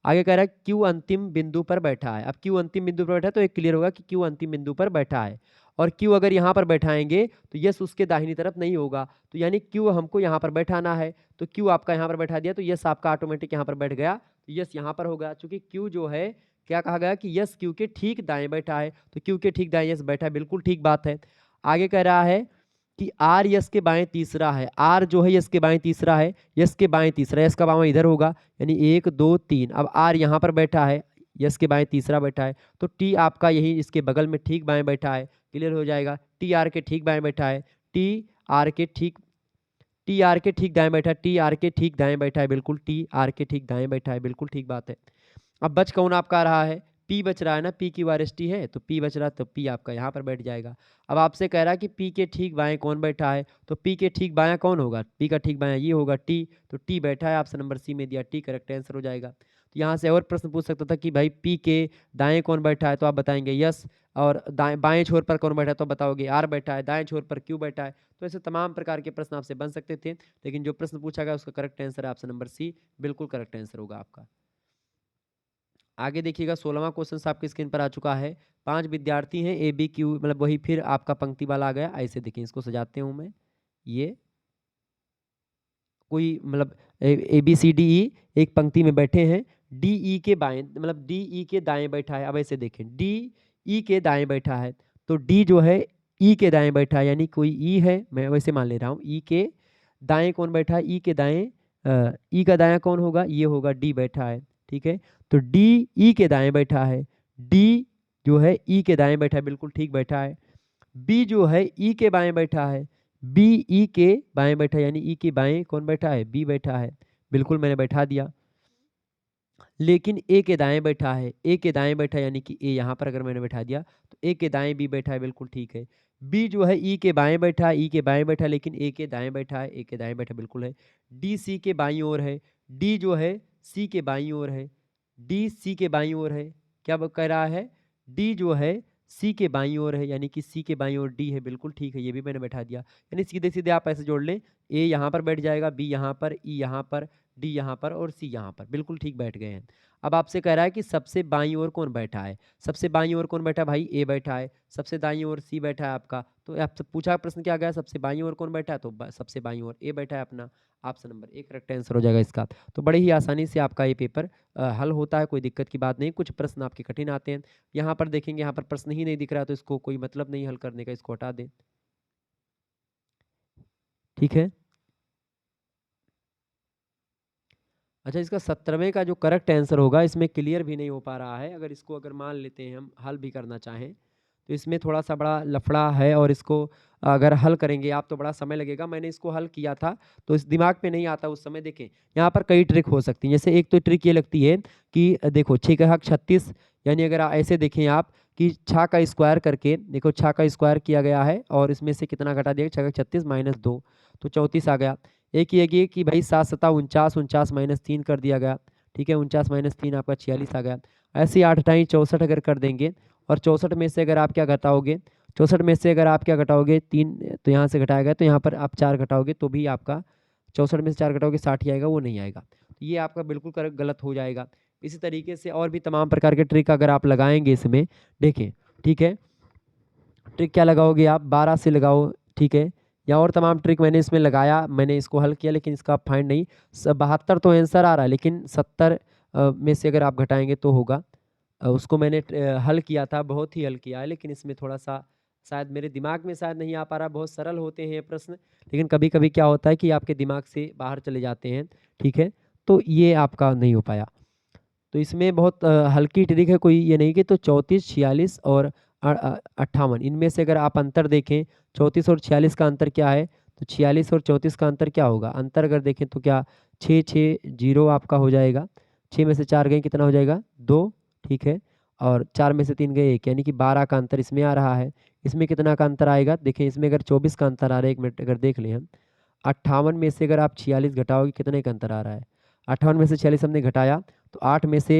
A: आगे कह रहा है क्यू अंतिम बिंदु पर बैठा है। अब क्यू अंतिम बिंदु पर बैठा है तो एक क्लियर होगा कि क्यू अंतिम बिंदु पर बैठा है, और क्यू अगर यहाँ पर बैठाएंगे तो यस उसके दाहिनी तरफ नहीं होगा, तो यानी क्यू हमको यहाँ पर बैठाना है, तो क्यू आपका यहाँ पर बैठा दिया, तो यस आपका ऑटोमेटिक यहाँ पर बैठ गया, तो यस यहाँ पर होगा। चूंकि क्यू जो है, क्या कहा गया कि यस क्यू के ठीक दाएं बैठा है, तो क्यू के ठीक दाएं यस बैठा है, बिल्कुल ठीक बात है। आगे कह रहा है कि आर यस के बाएं तीसरा है, आर जो है यस के बाएं तीसरा है, यस के बाएं तीसरा, यस का बाएं इधर होगा, यानी 1 2 3। अब आर यहाँ पर बैठा है, यस के बाएं तीसरा बैठा है, तो टी आपका यही इसके बगल में ठीक बाएं बैठा है, क्लियर हो जाएगा। टी आर के ठीक बाएं बैठा है, टी आर के ठीक, टी आर के ठीक दाएं बैठा है, टी आर के ठीक दाएं बैठा है, बिल्कुल टी आर के ठीक दाएं बैठा है, बिल्कुल ठीक बात है। अब बच कौन आपका रहा है? पी बच रहा है ना, P Q R S T है, तो पी बच रहा है, तो पी आपका यहाँ पर बैठ जाएगा। अब आपसे कह रहा है कि पी के ठीक बाएं कौन बैठा है, तो पी के ठीक बायां कौन होगा? पी का ठीक बायां ये होगा टी, तो टी बैठा है, ऑप्शन नंबर सी में दिया, टी करेक्ट आंसर हो जाएगा। तो यहाँ से और प्रश्न पूछ सकता था कि भाई पी के दाएं कौन बैठा है, तो आप बताएंगे यस, और दाएं बाएं छोर पर कौन बैठा है, तो बताओगे आर बैठा है, दाएं छोर पर क्यू बैठा है। तो ऐसे तमाम प्रकार के प्रश्न आपसे बन सकते थे, लेकिन जो प्रश्न पूछा गया उसका करेक्ट आंसर है ऑप्शन नंबर सी, बिल्कुल करेक्ट आंसर होगा आपका। आगे देखिएगा, 16वां क्वेश्चन आपकी स्क्रीन पर आ चुका है। 5 विद्यार्थी हैं, ए बी क्यू, मतलब वही फिर आपका पंक्ति वाला आ गया। ऐसे देखिए, इसको सजाते हूँ मैं, ये कोई मतलब A B C D E एक पंक्ति में बैठे हैं, डी ई के बाएं, मतलब डी ई के दाएं बैठा है। अब ऐसे देखें, डी ई के दाएं बैठा है, तो डी जो है ई के दाएं बैठा है, यानी कोई ई है, मैं वैसे मान ले रहा हूँ। ई के दाएं कौन बैठा है? ई के दाएं, ई का दायां कौन होगा? ये होगा, डी बैठा है, ठीक है। तो डी ई के दाएं बैठा है, डी जो है ई के दाएं बैठा है, बिल्कुल ठीक बैठा है। बी जो है ई के बाएं बैठा है, बी ई के बाएं बैठा है, यानी ई के बाएं कौन बैठा है? बी बैठा है, बिल्कुल मैंने बैठा दिया। लेकिन ए के दाएं बैठा है, ए के दाएं बैठा है, यानी कि ए यहाँ पर अगर मैंने बैठा दिया तो ए के दाएं बी बैठा है, बिल्कुल ठीक है। बी जो है ई के बाएं बैठा है, ई के बाएं बैठा है, लेकिन ए के दाएं बैठा है, ए के दाएं बैठा बिल्कुल है। डी सी के बाईं ओर है, डी जो है सी के बाईं ओर है, डी सी के बाईं ओर है। क्या कह रहा है? डी जो है सी के बाईं ओर है, यानी कि सी के बाईं ओर डी है, बिल्कुल ठीक है, ये भी मैंने बैठा दिया। यानी सीधे सीधे आप ऐसे जोड़ लें, ए यहाँ पर बैठ जाएगा, बी यहाँ पर, ई यहाँ पर, डी यहाँ पर और सी यहाँ पर, बिल्कुल ठीक बैठ गए हैं। अब आपसे कह रहा है कि सबसे बाईं ओर कौन बैठा है? सबसे बाईं ओर कौन बैठा है भाई? ए बैठा है। सबसे दाईं ओर सी बैठा है आपका। तो आपसे पूछा प्रश्न क्या गया? सबसे बाईं ओर कौन बैठा है? तो सबसे बाईं ओर ए बैठा है अपना। Option number A correct answer हो जाएगा इसका। तो बड़े ही आसानी से आपका ये पेपर हल होता है, कोई दिक्कत की बात नहीं। कुछ प्रश्न आपके कठिन आते हैं। यहाँ पर देखेंगे, यहाँ पर प्रश्न ही नहीं दिख रहा, तो इसको कोई मतलब नहीं हल करने का, इसको हटा दें। ठीक है। अच्छा, इसका 17वें का जो करेक्ट आंसर होगा, इसमें क्लियर भी नहीं हो पा रहा है। अगर इसको अगर मान लेते हैं हम हल भी करना चाहें, तो इसमें थोड़ा सा बड़ा लफड़ा है, और इसको अगर हल करेंगे आप तो बड़ा समय लगेगा। मैंने इसको हल किया था, तो इस दिमाग पे नहीं आता उस समय। देखें, यहाँ पर कई ट्रिक हो सकती हैं। जैसे एक तो ट्रिक ये लगती है कि देखो 6 का हक 36, यानी अगर ऐसे देखें आप कि 6 का स्क्वायर करके, देखो 6 का स्क्वायर किया गया है, और इसमें से कितना घटा दिया? 6 का 36 माइनस 2, तो 34 आ गया। एक ये कि भाई 7 सता 49, 49 माइनस 3 कर दिया गया। ठीक है, 49 माइनस 3 आपका 46 आ गया। ऐसे ही 8 टाइम 64 अगर कर देंगे, और 64 में से अगर आप क्या घटाओगे, 64 में से अगर आप क्या घटाओगे 3, तो यहाँ से घटाया गया, तो यहाँ पर आप 4 घटाओगे तो भी आपका 64 में से 4 घटाओगे 60 ही आएगा, वो नहीं आएगा। तो ये आपका बिल्कुल गलत हो जाएगा। इसी तरीके से और भी तमाम प्रकार के ट्रिक अगर आप लगाएंगे इसमें, देखें, ठीक है, ट्रिक क्या लगाओगे आप? 12 से लगाओ, ठीक है, या और तमाम ट्रिक मैंने इसमें लगाया, मैंने इसको हल किया, लेकिन इसका फाइंड नहीं। 72 तो आंसर आ रहा है, लेकिन 70 में से अगर आप घटाएंगे तो होगा। उसको मैंने हल किया था, बहुत ही हल किया है, लेकिन इसमें थोड़ा सा शायद मेरे दिमाग में शायद नहीं आ पा रहा। बहुत सरल होते हैं ये प्रश्न, लेकिन कभी कभी क्या होता है कि आपके दिमाग से बाहर चले जाते हैं। ठीक है, तो ये आपका नहीं हो पाया। तो इसमें बहुत हल्की ट्रिक है, कोई ये नहीं कि, तो 34, 46 और 58, इनमें से अगर आप अंतर देखें, 34 और 46 का अंतर क्या है? तो 46 और 34 का अंतर क्या होगा? अंतर अगर देखें तो क्या 6, 6, 0 आपका हो जाएगा। 6 में से 4 गए, कितना हो जाएगा? 2। ठीक है, और 4 में से 3 गए 1, यानी कि 12 का अंतर इसमें आ रहा है। इसमें कितना का अंतर आएगा? देखें, इसमें अगर 24 का अंतर आ रहा है, 1 मिनट अगर देख लें हम, 58 में से अगर आप 46 घटाओगे, कितने का अंतर आ रहा है? 58 में से 46 हमने घटाया, तो 8 में से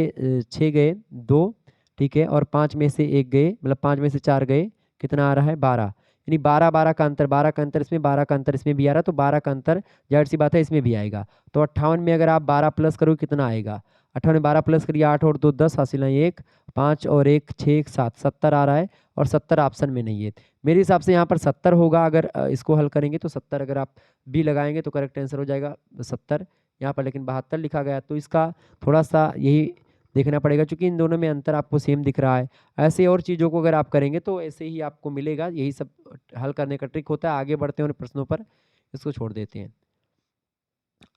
A: 6 गए 2, ठीक है, और 5 में से 1 गए, मतलब 5 में से 4 गए, कितना आ रहा है? 12। यानी 12, 12 का अंतर, 12 का अंतर इसमें, 12 का अंतर इसमें भी आ रहा है, तो 12 का अंतर जाहिर सी बात है इसमें भी आएगा। तो 58 में अगर आप 12 प्लस करोगे, कितना आएगा? 58 में 12 प्लस करिए, 8 और 2 10, हासिल 1, 5 और 1 6, 1 7, 70 आ रहा है, और 70 ऑप्शन में नहीं है। मेरे हिसाब से यहाँ पर 70 होगा। अगर इसको हल करेंगे तो 70 अगर आप बी लगाएंगे तो करेक्ट आंसर हो जाएगा 70। यहाँ पर लेकिन 72 लिखा गया, तो इसका थोड़ा सा यही देखना पड़ेगा, क्योंकि इन दोनों में अंतर आपको सेम दिख रहा है। ऐसे और चीज़ों को अगर आप करेंगे तो ऐसे ही आपको मिलेगा। यही सब हल करने का ट्रिक होता है। आगे बढ़ते हैं और प्रश्नों पर, इसको छोड़ देते हैं।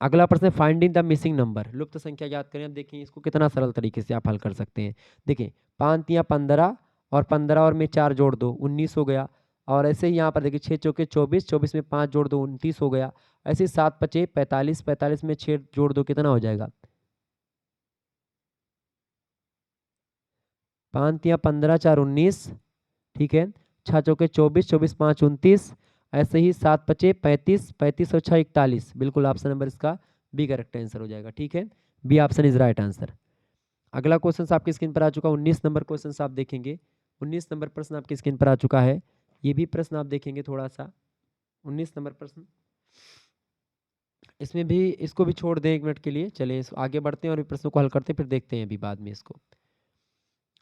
A: अगला प्रश्न है फाइंडिंग द मिसिंग नंबर, लुप्त संख्या ज्ञात करें। अब देखिए इसको कितना सरल तरीके से आप हल कर सकते हैं। देखिए 5 या 15, और 15 और में 4 जोड़ दो 19 हो गया। और ऐसे ही यहाँ पर देखिए 6 चौके 24, 24 में 5 जोड़ दो 29 हो गया। ऐसे 7 पचे 45, 45 में 6 जोड़ दो, कितना हो जाएगा? 5 या 15, 4 19, ठीक है, 6 चौके 24, 24 5 29, ऐसे ही 7 पचे 35, 35 और 6 41, बिल्कुल ऑप्शन नंबर इसका बी करेक्ट आंसर हो जाएगा। ठीक है, B option is right answer. अगला क्वेश्चन आपकी स्क्रीन पर आ चुका, 19 नंबर क्वेश्चन आप देखेंगे। 19 नंबर प्रश्न आपकी स्क्रीन पर आ चुका है। ये भी प्रश्न आप देखेंगे थोड़ा सा। 19 नंबर प्रश्न, इसमें भी इसको भी छोड़ दें 1 मिनट के लिए। चलिए आगे बढ़ते हैं और प्रश्नों को हल करते हैं, फिर देखते हैं अभी बाद में इसको।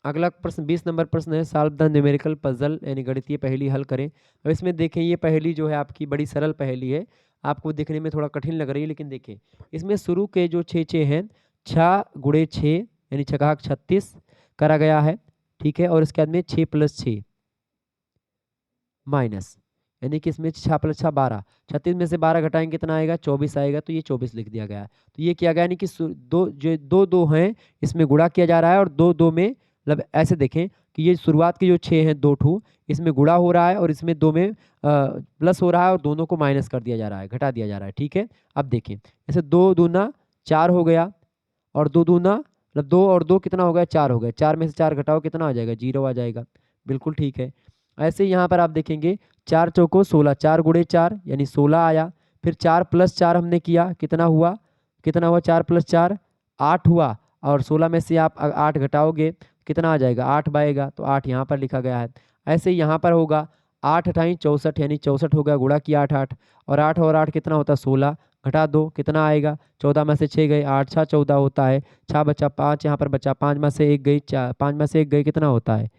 A: अगला प्रश्न 20 नंबर प्रश्न है, सॉल्व द न्यूमेरिकल पजल, यानी गणितीय पहेली हल करें। अब इसमें देखें, ये पहेली जो है आपकी बड़ी सरल पहेली है, आपको देखने में थोड़ा कठिन लग रही है, लेकिन देखें इसमें शुरू के जो 6 6 हैं, 6 गुणे 6 यानी 6 36 करा गया है। ठीक है, और इसके बाद में 6 + 6 माइनस, यानी कि इसमें 6 + 6 12, 36 में से 12 घटाएंगे कितना आएगा? 24 आएगा। तो ये 24 लिख दिया गया है। तो ये किया गया, यानी कि दो जो दो हैं इसमें गुणा किया जा रहा है, और दो दो में, मतलब ऐसे देखें कि ये शुरुआत के जो 6 हैं 2 ठू, इसमें गुणा हो रहा है, और इसमें 2 में प्लस हो रहा है, और दोनों को माइनस कर दिया जा रहा है, घटा दिया जा रहा है। ठीक है, अब देखें जैसे 2 दूना 4 हो गया, और 2 दूना मतलब 2 और 2 कितना हो गया? 4 हो गया। 4 में से 4 घटाओ, कितना आ जाएगा? 0 आ जाएगा। बिल्कुल ठीक है। ऐसे ही यहाँ पर आप देखेंगे 4 चौको 16, 4 गुणे 4 यानी 16 आया। फिर 4 + 4 हमने किया, कितना हुआ, 4 + 4 8 हुआ। और 16 में से आप 8 घटाओगे कितना आ जाएगा, 8 आएगा, तो 8 यहाँ पर लिखा गया है। ऐसे ही यहाँ पर होगा 8 × 64 यानी 64 हो गया, गुणा किया 8 8 और 8 कितना होता है 16, घटा दो कितना आएगा, 14 में से 6 गए, 8 6 14 होता है, 6 बचा 5, यहाँ पर बचा 5 में से 1 गई, 4 5 में से 1 गई कितना होता है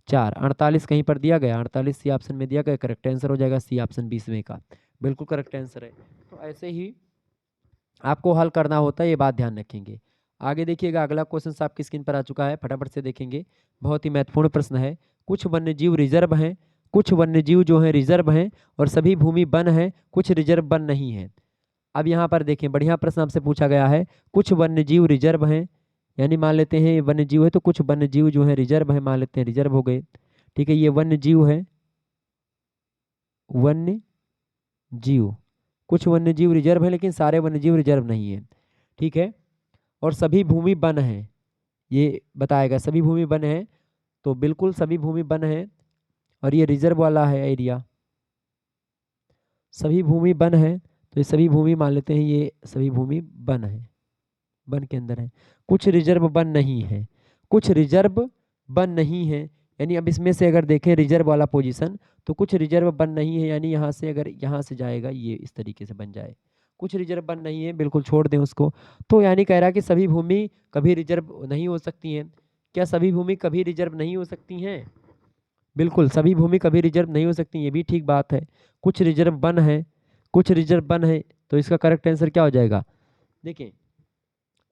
A: 4, 48 कहीं पर दिया गया, 48 सी ऑप्शन में दिया गया, करेक्ट आंसर हो जाएगा सी ऑप्शन 20वें का, बिल्कुल करेक्ट आंसर है। तो ऐसे ही आपको हल करना होता है, ये बात ध्यान रखेंगे। आगे देखिएगा, अगला क्वेश्चन आपकी स्क्रीन पर आ चुका है, फटाफट से देखेंगे। बहुत ही महत्वपूर्ण प्रश्न है। कुछ वन्यजीव रिजर्व हैं, कुछ वन्यजीव जो हैं रिजर्व हैं, और सभी भूमि वन हैं, कुछ रिजर्व वन नहीं है। अब यहाँ पर देखें, बढ़िया प्रश्न आपसे पूछा गया है। कुछ वन्यजीव रिजर्व हैं, यानी मान लेते हैं ये वन्यजीव है, तो कुछ वन्यजीव जो है रिजर्व है, मान लेते हैं रिजर्व हो गए। ठीक है, ये वन्यजीव है, वन्य जीव, कुछ वन्यजीव रिजर्व है लेकिन सारे वन्यजीव रिजर्व नहीं है। ठीक है, और सभी भूमि वन है, ये बताएगा सभी भूमि वन है, तो बिल्कुल सभी भूमि वन है, और ये रिजर्व वाला है एरिया, सभी भूमि वन है, तो ये सभी भूमि मान लेते हैं, ये सभी भूमि वन है, वन के अंदर है। कुछ रिजर्व वन नहीं है, कुछ रिजर्व वन नहीं है, यानी अब इसमें से अगर देखें रिजर्व वाला पोजीशन, तो कुछ रिजर्व वन नहीं है, यानी यहाँ से अगर यहाँ से जाएगा ये इस तरीके से बन जाए, कुछ रिजर्व वन नहीं है, बिल्कुल छोड़ दें उसको। तो यानी कह रहा है कि सभी भूमि कभी रिजर्व नहीं हो सकती हैं। क्या सभी भूमि कभी रिजर्व नहीं हो सकती हैं? बिल्कुल सभी भूमि कभी रिजर्व नहीं हो सकती, ये भी ठीक बात है। कुछ रिजर्व वन है, कुछ रिजर्व वन है, तो इसका करेक्ट आंसर क्या हो जाएगा? देखिए,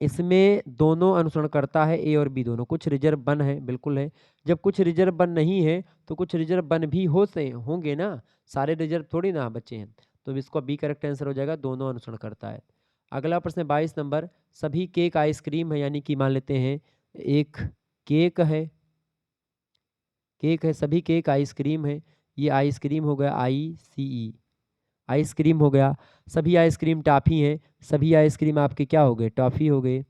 A: इसमें दोनों अनुसरण करता है, ए और बी दोनों। कुछ रिजर्व वन है, बिल्कुल है। जब कुछ रिजर्व वन नहीं है तो कुछ रिजर्व वन भी होंगे ना, सारे रिजर्व थोड़ी ना बचे हैं। तो इसको बी करेक्ट आंसर हो जाएगा, दोनों अनुसरण करता है। अगला प्रश्न 22 नंबर, सभी केक आइसक्रीम है, यानी कि मान लेते हैं एक केक है, केक है, सभी केक आइसक्रीम है, ये आइसक्रीम हो गया, ICE आइसक्रीम हो गया। सभी आइसक्रीम टॉफी हैं, सभी आइसक्रीम आपके क्या हो गए, टॉफी हो गए,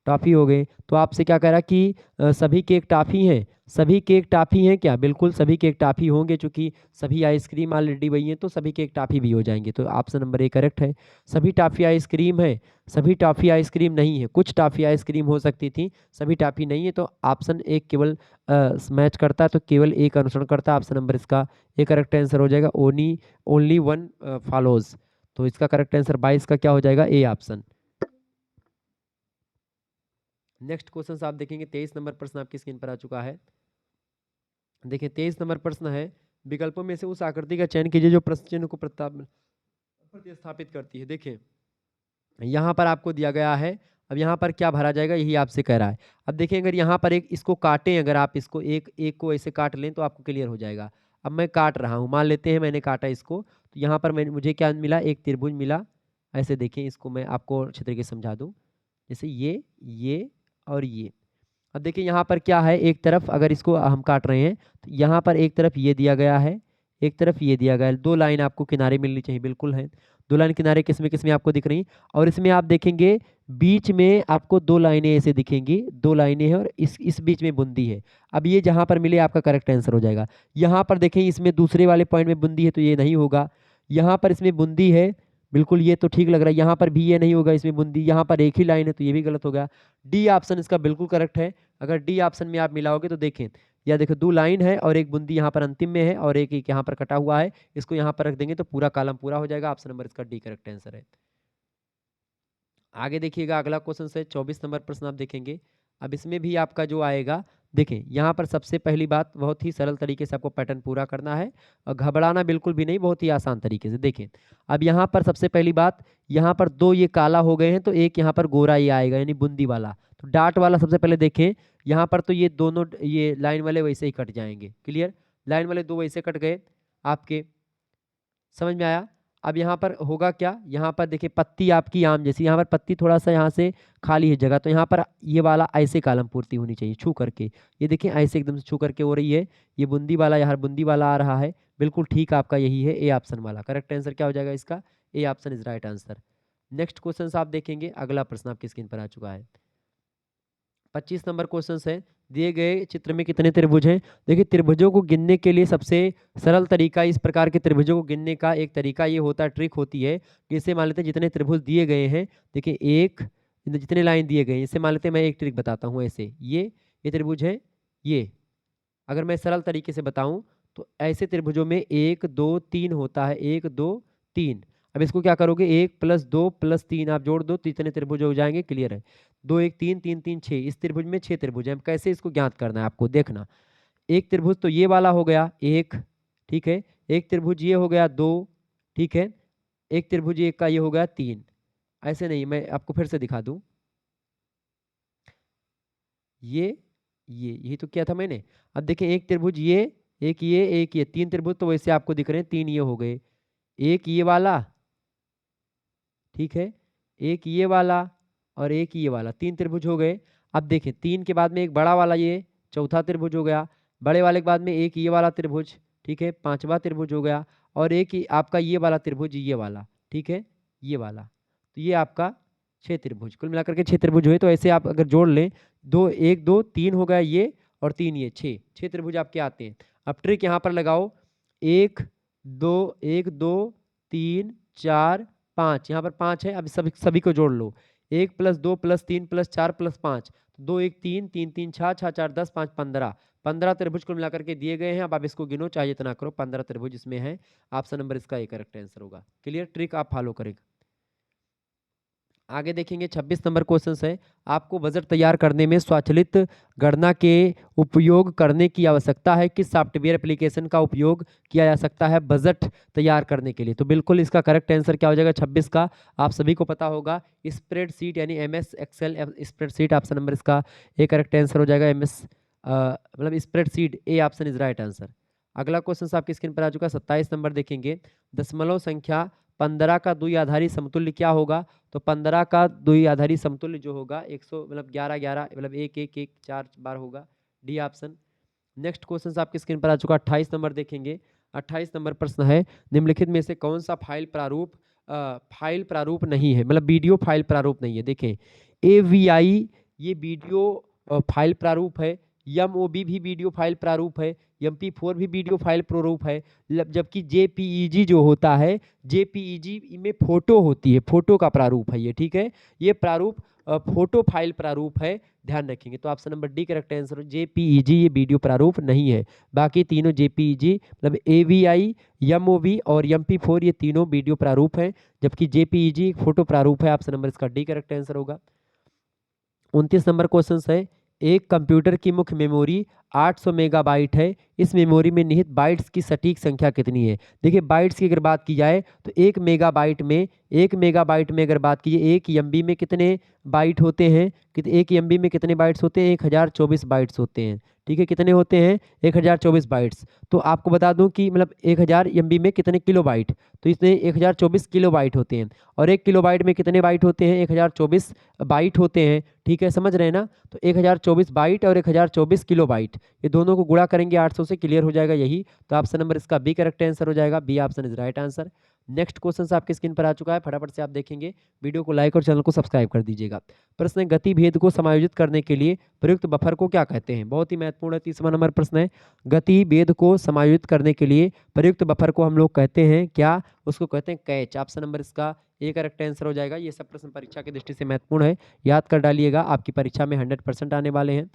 A: टॉफी हो गए। तो आपसे क्या कह रहा कि सभी केक टॉफी हैं, सभी केक टॉफी हैं क्या? बिल्कुल सभी केक टॉफी होंगे, चूंकि सभी आइसक्रीम ऑलरेडी वही हैं, तो सभी केक टॉफी भी हो जाएंगे, तो ऑप्शन नंबर ए करेक्ट है। सभी टॉफी आइसक्रीम है, सभी टॉफी आइसक्रीम नहीं है, कुछ टॉफी आइसक्रीम हो सकती थी, सभी टॉफी नहीं है, तो ऑप्शन एक केवल मैच करता है, तो केवल एक अनुसरण करता है, ऑप्शन नंबर इसका ए करेक्ट आंसर हो जाएगा, ओनली वन फॉलोज। तो इसका करेक्ट आंसर 22 का क्या हो जाएगा, ए ऑप्शन। नेक्स्ट क्वेश्चन आप देखेंगे, 23 नंबर प्रश्न आपकी स्क्रीन पर आ चुका है। देखिए 23 नंबर प्रश्न है, विकल्पों में से उस आकृति का चयन कीजिए जो प्रश्न चिन्ह को प्रतिस्थापित करती है। देखिए यहाँ पर आपको दिया गया है, अब यहाँ पर क्या भरा जाएगा यही आपसे कह रहा है। अब देखिए अगर यहाँ पर एक इसको काटें, अगर आप इसको एक एक को ऐसे काट लें तो आपको क्लियर हो जाएगा। अब मैं काट रहा हूँ, मान लेते हैं मैंने काटा इसको, तो यहाँ पर मुझे क्या मिला, एक त्रिभुज मिला। ऐसे देखें, इसको मैं आपको अच्छे तरीके से समझा दूँ, जैसे ये और ये। अब देखिए यहाँ पर क्या है, एक तरफ अगर इसको हम काट रहे हैं तो यहाँ पर एक तरफ ये दिया गया है, एक तरफ ये दिया गया है, दो लाइन आपको किनारे मिलनी चाहिए, बिल्कुल है। दो लाइन किनारे किसमें किसमें आपको दिख रही, और इसमें आप देखेंगे बीच में आपको दो लाइनें ऐसे दिखेंगी, दो लाइनें हैं और इस बीच में बूंदी है। अब ये जहाँ पर मिले आपका करेक्ट आंसर हो जाएगा। यहाँ पर देखें इसमें दूसरे वाले पॉइंट में बूंदी है, तो ये नहीं होगा। यहाँ पर इसमें बूंदी है, बिल्कुल ये तो ठीक लग रहा है। यहाँ पर भी ये नहीं होगा, इसमें बूंदी, यहाँ पर एक ही लाइन है, तो ये भी गलत हो गया। डी ऑप्शन इसका बिल्कुल करेक्ट है। अगर डी ऑप्शन में आप मिलाओगे तो देखें, या देखो दो लाइन है और एक बूंदी यहाँ पर अंतिम में है और एक एक यहाँ पर कटा हुआ है, इसको यहाँ पर रख देंगे तो पूरा कॉलम पूरा हो जाएगा। ऑप्शन नंबर इसका डी करेक्ट आंसर है। आगे देखिएगा, अगला क्वेश्चन से 24 नंबर प्रश्न आप देखेंगे। अब इसमें भी आपका जो आएगा, देखें यहाँ पर सबसे पहली बात, बहुत ही सरल तरीके से आपको पैटर्न पूरा करना है और घबराना बिल्कुल भी नहीं, बहुत ही आसान तरीके से। देखें अब यहाँ पर सबसे पहली बात, यहाँ पर दो ये काला हो गए हैं, तो एक यहाँ पर गोरा ये आएगा, यानी बूंदी वाला। तो डार्ट वाला सबसे पहले देखें, यहाँ पर तो ये दोनों ये लाइन वाले वैसे ही कट जाएंगे, क्लियर। लाइन वाले दो वैसे कट गए आपके, समझ में आया। अब यहाँ पर होगा क्या, यहाँ पर देखिए पत्ती आपकी आम जैसी, यहाँ पर पत्ती थोड़ा सा यहाँ से खाली है जगह, तो यहाँ पर ये वाला ऐसे कॉलम पूर्ति होनी चाहिए छू करके। ये देखिए ऐसे एकदम से छू करके हो रही है, ये बूंदी वाला यहाँ बूंदी वाला आ रहा है, बिल्कुल ठीक आपका यही है, ए ऑप्शन वाला करेक्ट आंसर क्या हो जाएगा इसका, ए option is right answer. Next question आप देखेंगे, अगला प्रश्न आपकी स्क्रीन पर आ चुका है। 25 नंबर क्वेश्चन है, दिए गए चित्र में कितने त्रिभुज हैं। देखिए त्रिभुजों को गिनने के लिए सबसे सरल तरीका, इस प्रकार के त्रिभुजों को गिनने का एक तरीका ये होता है, ट्रिक होती है कि इसे मान लेते हैं जितने त्रिभुज दिए गए हैं, देखिए एक जितने लाइन दिए गए हैं, इसे मान लेते हैं, मैं एक ट्रिक बताता हूँ ऐसे, ये त्रिभुज है, ये अगर मैं सरल तरीके से बताऊं तो ऐसे त्रिभुजों में 1 2 3 होता है, 1 2 3। अब इसको क्या करोगे, 1 + 2 + 3 आप जोड़ दो तो इतने त्रिभुज हो जाएंगे, क्लियर है। 2 1 3 3 3 6, इस त्रिभुज में 6 त्रिभुज हैं। कैसे इसको ज्ञात करना है आपको देखना। एक त्रिभुज तो ये वाला हो गया 1, ठीक है। एक त्रिभुज ये हो गया 2, ठीक है। एक त्रिभुज एक का ये हो गया 3। ऐसे नहीं, मैं आपको फिर से दिखा दूं, ये यही तो किया था मैंने। अब देखें एक त्रिभुज ये, एक ये, एक ये, 3 त्रिभुज तो वैसे आपको दिख रहे हैं, 3 ये हो गए, एक ये वाला, ठीक है, एक ये वाला और एक ये वाला, 3 त्रिभुज हो गए। अब देखें 3 के बाद में एक बड़ा वाला, ये चौथा त्रिभुज हो गया। बड़े वाले के बाद में एक ये वाला त्रिभुज, ठीक है, पांचवा त्रिभुज हो गया। और एक ही आपका ये वाला त्रिभुज, ये वाला, ठीक है, ये वाला, तो ये आपका 6 त्रिभुज, कुल मिलाकर के 6 त्रिभुज हुए। तो ऐसे आप अगर जोड़ लें, 2 1 2 3 हो गया ये, और 3 ये, 6 त्रिभुज आपके आते हैं। अब ट्रिक यहाँ पर लगाओ, 1 2 1 2 3 4 5, यहाँ पर 5 है। अब सभी सभी को जोड़ लो, 1 + 2 + 3 + 4 + 5, 2 1 3 3 3 6 6 4 10 5 15, 15 त्रिभुज कुल मिलाकर के दिए गए हैं। अब आप इसको गिनो, चाहिए इतना करो, 15 त्रिभुज इसमें है। ऑप्शन नंबर इसका एक करेक्ट आंसर होगा। क्लियर, ट्रिक आप फॉलो करेंगे। आगे देखेंगे 26 नंबर क्वेश्चन है, आपको बजट तैयार करने में स्वचालित गणना के उपयोग करने की आवश्यकता है, किस सॉफ्टवेयर एप्लीकेशन का उपयोग किया जा सकता है बजट तैयार करने के लिए। तो बिल्कुल इसका करेक्ट आंसर क्या हो जाएगा 26 का, आप सभी को पता होगा, स्प्रेडशीट यानी MS excel spreadsheet. Option number इसका ए करेक्ट आंसर हो जाएगा, MS मतलब spreadsheet, A option is right answer. अगला क्वेश्चन आपकी स्क्रीन पर आ चुका है, 27 नंबर देखेंगे, दशमलव संख्या 15 का द्विआधारी समतुल्य क्या होगा। तो 15 का द्विआधारी समतुल्य जो होगा 100 मतलब 11 11 मतलब 1 1 1 4 बार होगा, डी ऑप्शन। नेक्स्ट क्वेश्चन आपकी स्क्रीन पर आ चुका है, 28 नंबर देखेंगे। 28 नंबर प्रश्न है, निम्नलिखित में से कौन सा फाइल प्रारूप नहीं है, मतलब वीडियो फाइल प्रारूप नहीं है। देखें AVI ये वीडियो फाइल प्रारूप है, MOV भी वीडियो फाइल प्रारूप है, MP4 भी वीडियो फाइल प्रारूप है, जबकि JPEG जो होता है, JPEG में फोटो होती है, फोटो का प्रारूप है ये, ठीक है। ये प्रारूप फोटो फाइल प्रारूप है, ध्यान रखेंगे। तो option number D correct answer, JPEG ये वीडियो प्रारूप नहीं है। बाकी तीनों JPEG मतलब AVI, MOV और MP4 ये तीनों वीडियो प्रारूप हैं, जबकि JPEG फोटो प्रारूप है। ऑप्शन नंबर इसका डी करेक्ट आंसर होगा। 29 नंबर क्वेश्चन है, एक कंप्यूटर की मुख्य मेमोरी 800 मेगाबाइट है, इस मेमोरी में निहित बाइट्स की सटीक संख्या कितनी है। देखिए बाइट्स की अगर बात की जाए तो एक मेगाबाइट में अगर बात कीजिए, 1 MB में कितने बाइट होते हैं, 1 MB में कितने बाइट्स होते हैं, 1024 बाइट्स होते हैं, ठीक है। कितने होते हैं, 1024 बाइट्स। तो आपको बता दूं कि मतलब 1000 MB में कितने किलो बाइट, तो इसमें 1024 किलो बाइट होते हैं। और 1 किलो बाइट में कितने बाइट होते हैं, 1024 बाइट होते हैं, ठीक है, समझ रहे हैं ना। तो 1024 बाइट और 1024 किलो बाइट, ये दोनों को गुणा करेंगे 800 से, क्लियर हो जाएगा यही। तो ऑप्शन नंबर इसका बी करेक्ट आंसर हो जाएगा, B option is right answer. Next question आपके स्क्रीन पर आ चुका है, फटाफट से आप देखेंगे, वीडियो को लाइक और चैनल को सब्सक्राइब कर दीजिएगा। प्रश्न है, गति भेद को समायोजित करने के लिए प्रयुक्त बफर को क्या कहते हैं। बहुत ही महत्वपूर्ण है, 30वां नंबर प्रश्न है, गति भेद को समायोजित करने के लिए प्रयुक्त बफर को हम लोग कहते हैं क्या, उसको कहते हैं कैच। ऑप्शन नंबर इसका ए करेक्ट आंसर हो जाएगा। ये सब प्रश्न परीक्षा की दृष्टि से महत्वपूर्ण है, याद कर डालिएगा, आपकी परीक्षा में 100% आने वाले हैं।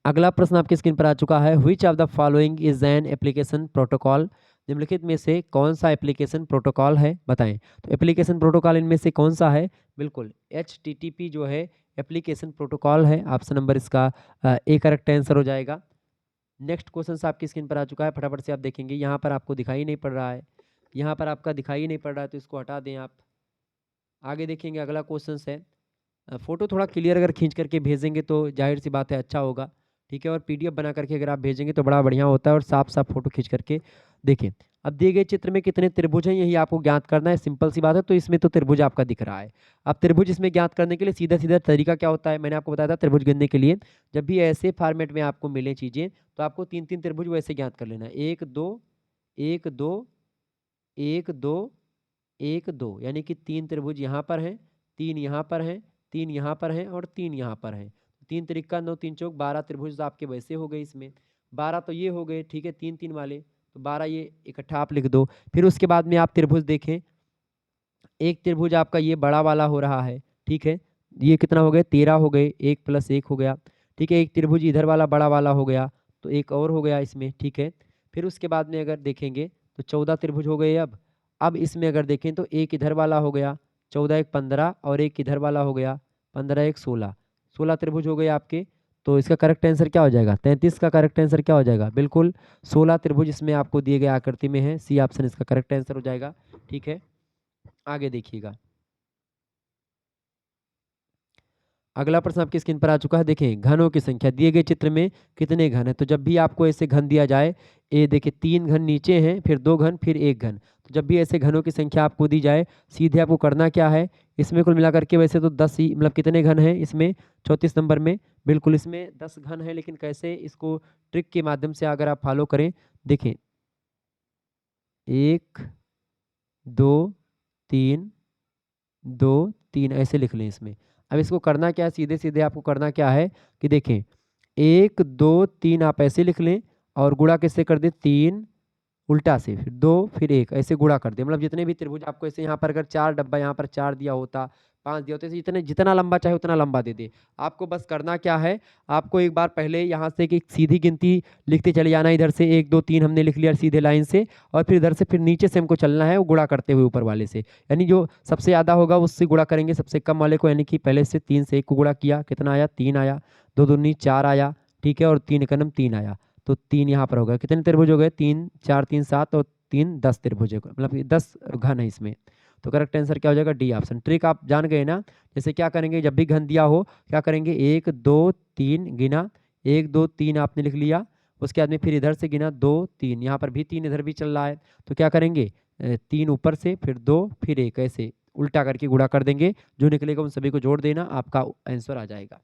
A: अगला प्रश्न आपकी स्क्रीन पर आ चुका है, which of the following is an application protocol. निम्नलिखित में से कौन सा एप्लीकेशन प्रोटोकॉल है, बताएं। तो एप्लीकेशन प्रोटोकॉल इनमें से कौन सा है, बिल्कुल HTTP जो है एप्लीकेशन प्रोटोकॉल है। ऑप्शन नंबर इसका ए करेक्ट आंसर हो जाएगा। नेक्स्ट क्वेश्चन आपकी स्क्रीन पर आ चुका है, फटाफट से आप देखेंगे, यहाँ पर आपको दिखाई नहीं पड़ रहा है, यहाँ पर आपका दिखाई नहीं पड़ रहा है, तो इसको हटा दें आप। आगे देखेंगे, अगला क्वेश्चन है, फोटो थोड़ा क्लियर अगर खींच करके भेजेंगे तो जाहिर सी बात है अच्छा होगा, ठीक है। और PDF बना करके अगर आप भेजेंगे तो बड़ा बढ़िया होता है, और साफ साफ फोटो खींच करके देखें। अब दिए गए चित्र में कितने त्रिभुज हैं, यही आपको ज्ञात करना है, सिंपल सी बात है। तो इसमें तो त्रिभुज आपका दिख रहा है। अब त्रिभुज इसमें ज्ञात करने के लिए सीधा सीधा तरीका क्या होता है, मैंने आपको बताया था, त्रिभुज गिनने के लिए जब भी ऐसे फॉर्मेट में आपको मिले चीजें, तो आपको 3 3 त्रिभुज वैसे ज्ञात कर लेना है, 1 2 1 2 1 2 1 2, यानी कि 3 त्रिभुज यहाँ पर हैं, 3 यहाँ पर हैं, 3 यहाँ पर हैं और 3 यहाँ पर हैं। 3 त्रिका 9 3 चौक 12 त्रिभुज तो आपके वैसे हो गए इसमें। 12 तो ये हो गए, ठीक है, 3 3 वाले, तो 12 ये इकट्ठा आप लिख दो। फिर उसके बाद में आप त्रिभुज देखें, एक त्रिभुज आपका ये बड़ा वाला हो रहा है, ठीक है, ये कितना हो गए 13 हो गए, 1 + 1 हो गया, ठीक है। एक त्रिभुज इधर वाला बड़ा वाला हो गया, तो एक और हो गया इसमें, ठीक है। फिर उसके बाद में अगर देखेंगे तो 14 त्रिभुज हो गए। अब इसमें अगर देखें तो एक इधर वाला हो गया, 14 1 15, और एक इधर वाला हो गया, 15 1 16, 16 त्रिभुज हो गए आपके। तो इसका करेक्ट आंसर क्या हो जाएगा, 33 का करेक्ट आंसर क्या हो जाएगा, बिल्कुल 16 त्रिभुज इसमें आपको दिए गए आकृति में है, सी ऑप्शन इसका करेक्ट आंसर हो जाएगा, ठीक है। आगे देखिएगा, अगला प्रश्न आपकी स्क्रीन पर आ चुका है। देखें, घनों की संख्या दिए गए चित्र में कितने घन है। तो जब भी आपको ऐसे घन दिया जाए, ये देखिए 3 घन नीचे हैं, फिर 2 घन, फिर 1 घन, तो जब भी ऐसे घनों की संख्या आपको दी जाए, सीधे आपको करना क्या है, इसमें कुल मिलाकर के वैसे तो 10 ही, मतलब कितने घन हैं इसमें 34 नंबर में, बिल्कुल इसमें 10 घन है, लेकिन कैसे इसको ट्रिक के माध्यम से अगर आप फॉलो करें, देखें 1 2 3 2 3 ऐसे लिख लें इसमें। अब इसको करना क्या है, सीधे सीधे आपको करना क्या है कि देखें 1 2 3 आप ऐसे लिख लें, और गुणा किससे कर दें, 3 उल्टा से, फिर 2 फिर 1 ऐसे गुणा कर दें। मतलब जितने भी त्रिभुज आपको ऐसे यहाँ पर अगर 4 डब्बा यहाँ पर 4 दिया होता, 5 दिया होता, ऐसे जितने जितना लंबा चाहे उतना लंबा दे दे। आपको बस करना क्या है, आपको एक बार पहले यहाँ से एक सीधी गिनती लिखते चले जाना, इधर से 1 2 3 हमने लिख लिया सीधे लाइन से, और फिर इधर से फिर नीचे से हमको चलना है वो गुणा करते हुए ऊपर वाले से, यानी जो सबसे ज़्यादा होगा उससे गुणा करेंगे सबसे कम वाले को, यानी कि पहले से 3 से 1 को गुणा किया, कितना आया 3 आया, 2 दूनी 4 आया, ठीक है, और 3 एकम 3 आया, तो 3 यहाँ पर हो गया। कितने त्रिभुज हो गए, 3 4 3 7 और 3 10 त्रिभुज है, मतलब 10 घन है इसमें। तो करेक्ट आंसर क्या हो जाएगा, डी ऑप्शन। ट्रिक आप जान गए ना, जैसे क्या करेंगे, जब भी घन दिया हो क्या करेंगे, 1 2 3 गिना, 1 2 3 आपने लिख लिया, उसके बाद में फिर इधर से गिना 2 3, यहाँ पर भी 3 इधर भी चल रहा है, तो क्या करेंगे 3 ऊपर से, फिर 2 फिर 1 ऐसे उल्टा करके गुणा कर देंगे, जो निकलेगा उन सभी को जोड़ देना, आपका आंसर आ जाएगा।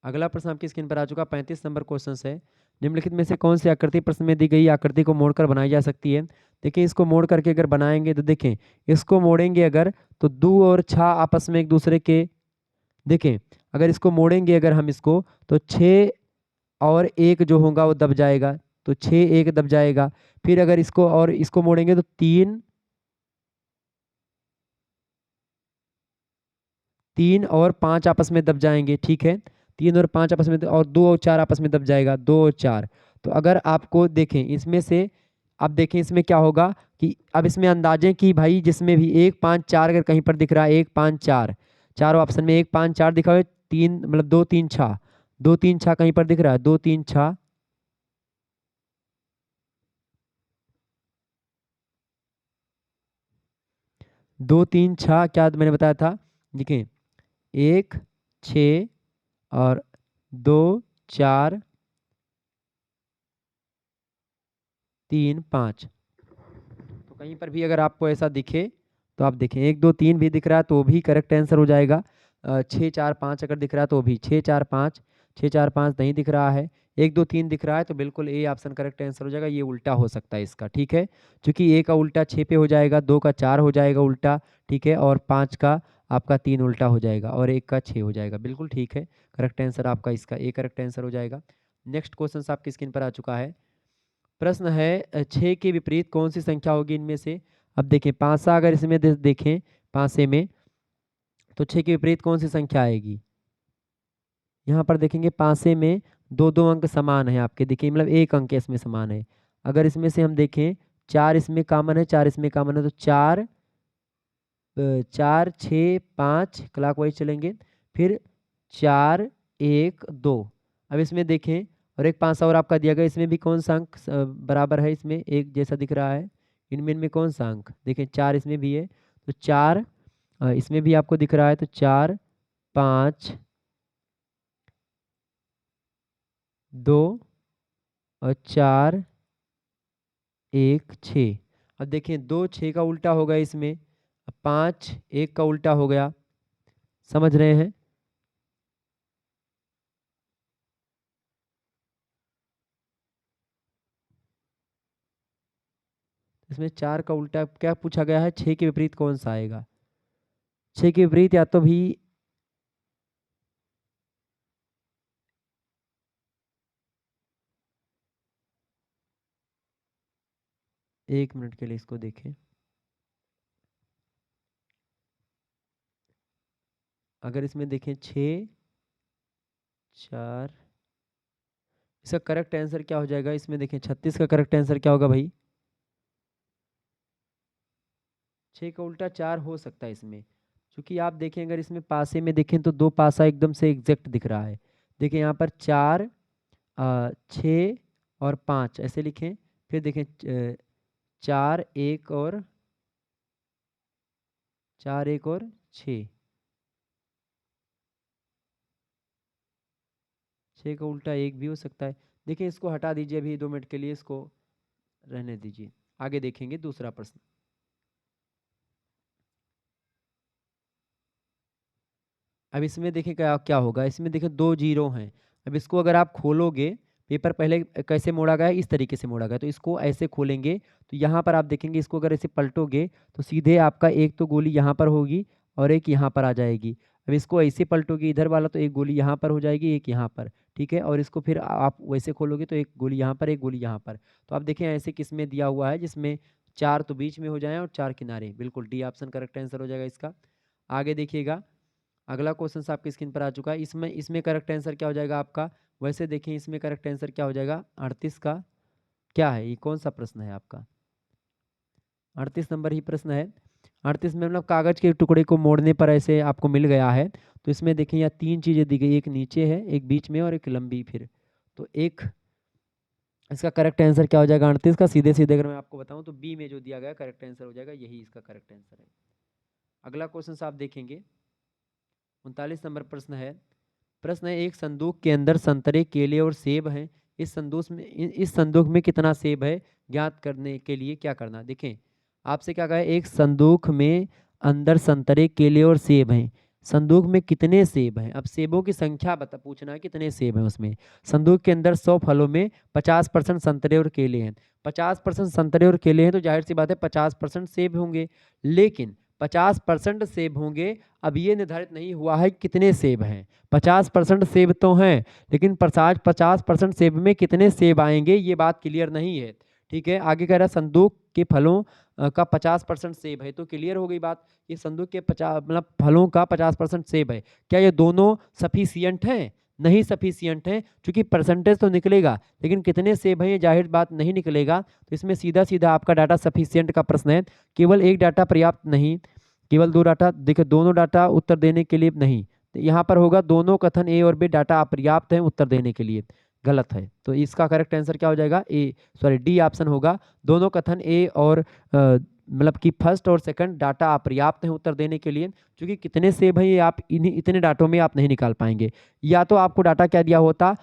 A: अगला प्रश्न आपकी स्क्रीन पर आ चुका 35 नंबर क्वेश्चन है। निम्नलिखित में से कौन सी आकृति प्रश्न में दी गई आकृति को मोड़कर बनाई जा सकती है। देखिए इसको मोड़ करके अगर बनाएंगे तो देखें, इसको मोड़ेंगे अगर तो 2 और 6 आपस में एक दूसरे के, देखें अगर इसको मोड़ेंगे अगर हम इसको, तो 6 और 1 जो होगा वो दब जाएगा, तो 6 1 दब जाएगा। फिर अगर इसको और इसको मोड़ेंगे तो 3 और 5 आपस में दब जाएंगे, ठीक है, 3 और 5 आपस में, और 2 और 4 आपस में दब जाएगा, 2 और 4। तो अगर आपको देखें इसमें से, अब देखें इसमें क्या होगा कि अब इसमें अंदाजें कि भाई जिसमें भी 1 5 4 अगर कहीं पर दिख रहा है, 1 5 4, चारों ऑप्शन में 1 5 4 दिखा हुआ है, 3 मतलब 2 3 6, 2 3 6 कहीं पर दिख रहा है, 2 3 6, 2 3 6 क्या मैंने बताया था, देखें 1 6 और 2 4 3 5, तो कहीं पर भी अगर आपको ऐसा दिखे तो आप देखें 1 2 3 भी दिख रहा है तो भी करेक्ट आंसर हो जाएगा। 6 4 5 अगर दिख रहा है तो भी 6 4 5, 6 4 5 नहीं दिख रहा है, 1 2 3 दिख रहा है तो बिल्कुल ए ऑप्शन करेक्ट आंसर हो जाएगा। ये उल्टा हो सकता है इसका, ठीक है, क्योंकि ए का उल्टा 6 पे हो जाएगा, 2 का 4 हो जाएगा उल्टा, ठीक है, और 5 का आपका 3 उल्टा हो जाएगा, और 1 का 6 हो जाएगा, बिल्कुल ठीक है, करेक्ट आंसर आपका इसका ए करेक्ट आंसर हो जाएगा। नेक्स्ट क्वेश्चन आपकी स्क्रीन पर आ चुका है। प्रश्न है 6 के विपरीत कौन सी संख्या होगी इनमें से। अब देखें पासा अगर इसमें देखें पासे में, तो 6 के विपरीत कौन सी संख्या आएगी। यहाँ पर देखेंगे पासे में दो दो अंक समान है आपके, देखिए मतलब एक अंक इसमें समान है। अगर इसमें से हम देखें 4 इसमें कॉमन है, 4 इसमें कॉमन है, तो 4 4 6 5 क्लॉकवाइज चलेंगे, फिर 4 1 2। अब इसमें देखें और एक पासा और आपका दिया गया, इसमें भी कौन सा अंक बराबर है, इसमें एक जैसा दिख रहा है, इनमें कौन सा अंक, देखें 4 इसमें भी है, तो 4 इसमें भी आपको दिख रहा है, तो 4 5 2 और 4 1 6। अब देखें 2 6 का उल्टा हो गया इसमें, अब 5 1 का उल्टा हो गया, समझ रहे हैं। इसमें 4 का उल्टा क्या पूछा गया है, 6 के विपरीत कौन सा आएगा? 6 के विपरीत या तो भी 1 मिनट के लिए इसको देखें। अगर इसमें देखें 6 4, इसका करेक्ट आंसर क्या हो जाएगा? इसमें देखें 36 का करेक्ट आंसर क्या होगा भाई? 6 का उल्टा 4 हो सकता है इसमें, क्योंकि आप देखें अगर इसमें पासे में देखें तो 2 पासा एकदम से एग्जैक्ट दिख रहा है। देखिए यहाँ पर 4 6 और 5 ऐसे लिखें, फिर देखें 4 1 और 4 1 और 6, 6 का उल्टा 1 भी हो सकता है। देखिए इसको हटा दीजिए अभी 2 मिनट के लिए, इसको रहने दीजिए, आगे देखेंगे दूसरा प्रश्न। अब इसमें देखिए क्या क्या होगा, इसमें देखिए 2 जीरो हैं। अब इसको अगर आप खोलोगे, पेपर पहले कैसे मोड़ा गया है, इस तरीके से मोड़ा गया, तो इसको ऐसे खोलेंगे तो यहाँ पर आप देखेंगे, इसको अगर ऐसे पलटोगे तो सीधे आपका एक तो गोली यहाँ पर होगी और एक यहाँ पर आ जाएगी। अब इसको ऐसे पलटोगे इधर वाला तो एक गोली यहाँ पर हो जाएगी, एक यहाँ पर, ठीक है। और इसको फिर आप वैसे खोलोगे तो एक गोली यहाँ पर, एक गोली यहाँ पर। तो आप देखें ऐसे किस में दिया हुआ है, जिसमें 4 तो बीच में हो जाए और 4 किनारे, बिल्कुल डी ऑप्शन करेक्ट आंसर हो जाएगा इसका। आगे देखिएगा, अगला क्वेश्चन आपकी स्क्रीन पर आ चुका है। इसमें इसमें करेक्ट आंसर क्या हो जाएगा आपका? वैसे देखें इसमें करेक्ट आंसर क्या हो जाएगा? 38 का क्या है, ये कौन सा प्रश्न है आपका? 38 नंबर ही प्रश्न है। 38 में मतलब कागज के टुकड़े को मोड़ने पर ऐसे आपको मिल गया है। तो इसमें देखिए यहाँ 3 चीजें दी गई, एक नीचे है, एक बीच में और एक लंबी। फिर तो एक इसका करेक्ट आंसर क्या हो जाएगा 38 का? सीधे सीधे अगर मैं आपको बताऊं तो बी में जो दिया गया करेक्ट आंसर हो जाएगा, यही इसका करेक्ट आंसर है। अगला क्वेश्चन आप देखेंगे, 39 नंबर प्रश्न है। प्रश्न है, एक संदूक के अंदर संतरे, केले और सेब हैं। इस संदूक में कितना सेब है, ज्ञात करने के लिए क्या करना? देखें आपसे क्या कहा है, एक संदूक में अंदर संतरे, केले और सेब हैं। संदूक में कितने सेब हैं? अब सेबों की संख्या बता पूछना है, कितने सेब हैं उसमें। संदूक के अंदर 100 फलों में 50% संतरे और केले हैं। 50% संतरे और केले हैं तो जाहिर सी बात है 50% सेब होंगे। लेकिन 50% सेब होंगे, अब ये निर्धारित नहीं हुआ है कितने सेब हैं। 50% सेब तो हैं, लेकिन 50% सेब में कितने सेब आएंगे ये बात क्लियर नहीं है। ठीक है, आगे कह रहा है संदूक के फलों का 50% सेब है, तो क्लियर हो गई बात। ये संदूक के 50 मतलब फलों का 50% सेब है। क्या ये दोनों सफिशियंट हैं? नहीं सफिशियंट है, क्योंकि परसेंटेज तो निकलेगा लेकिन कितने सेब हैं ये जाहिर बात नहीं निकलेगा। तो इसमें सीधा सीधा आपका डाटा सफिशियंट का प्रश्न है। केवल एक डाटा पर्याप्त नहीं, केवल 2 डाटा। देखिए दोनों डाटा उत्तर देने के लिए नहीं, तो यहाँ पर होगा दोनों कथन ए और बी डाटा अपर्याप्त हैं उत्तर देने के लिए, गलत है। तो इसका करेक्ट आंसर क्या हो जाएगा? डी ऑप्शन होगा। दोनों कथन ए और मतलब कि फर्स्ट और सेकंड डाटा अपर्याप्त हैं उत्तर देने के लिए, क्योंकि कितने सेब हैं ये आप इतने डाटों में आप नहीं निकाल पाएंगे। या तो आपको डाटा क्या दिया होता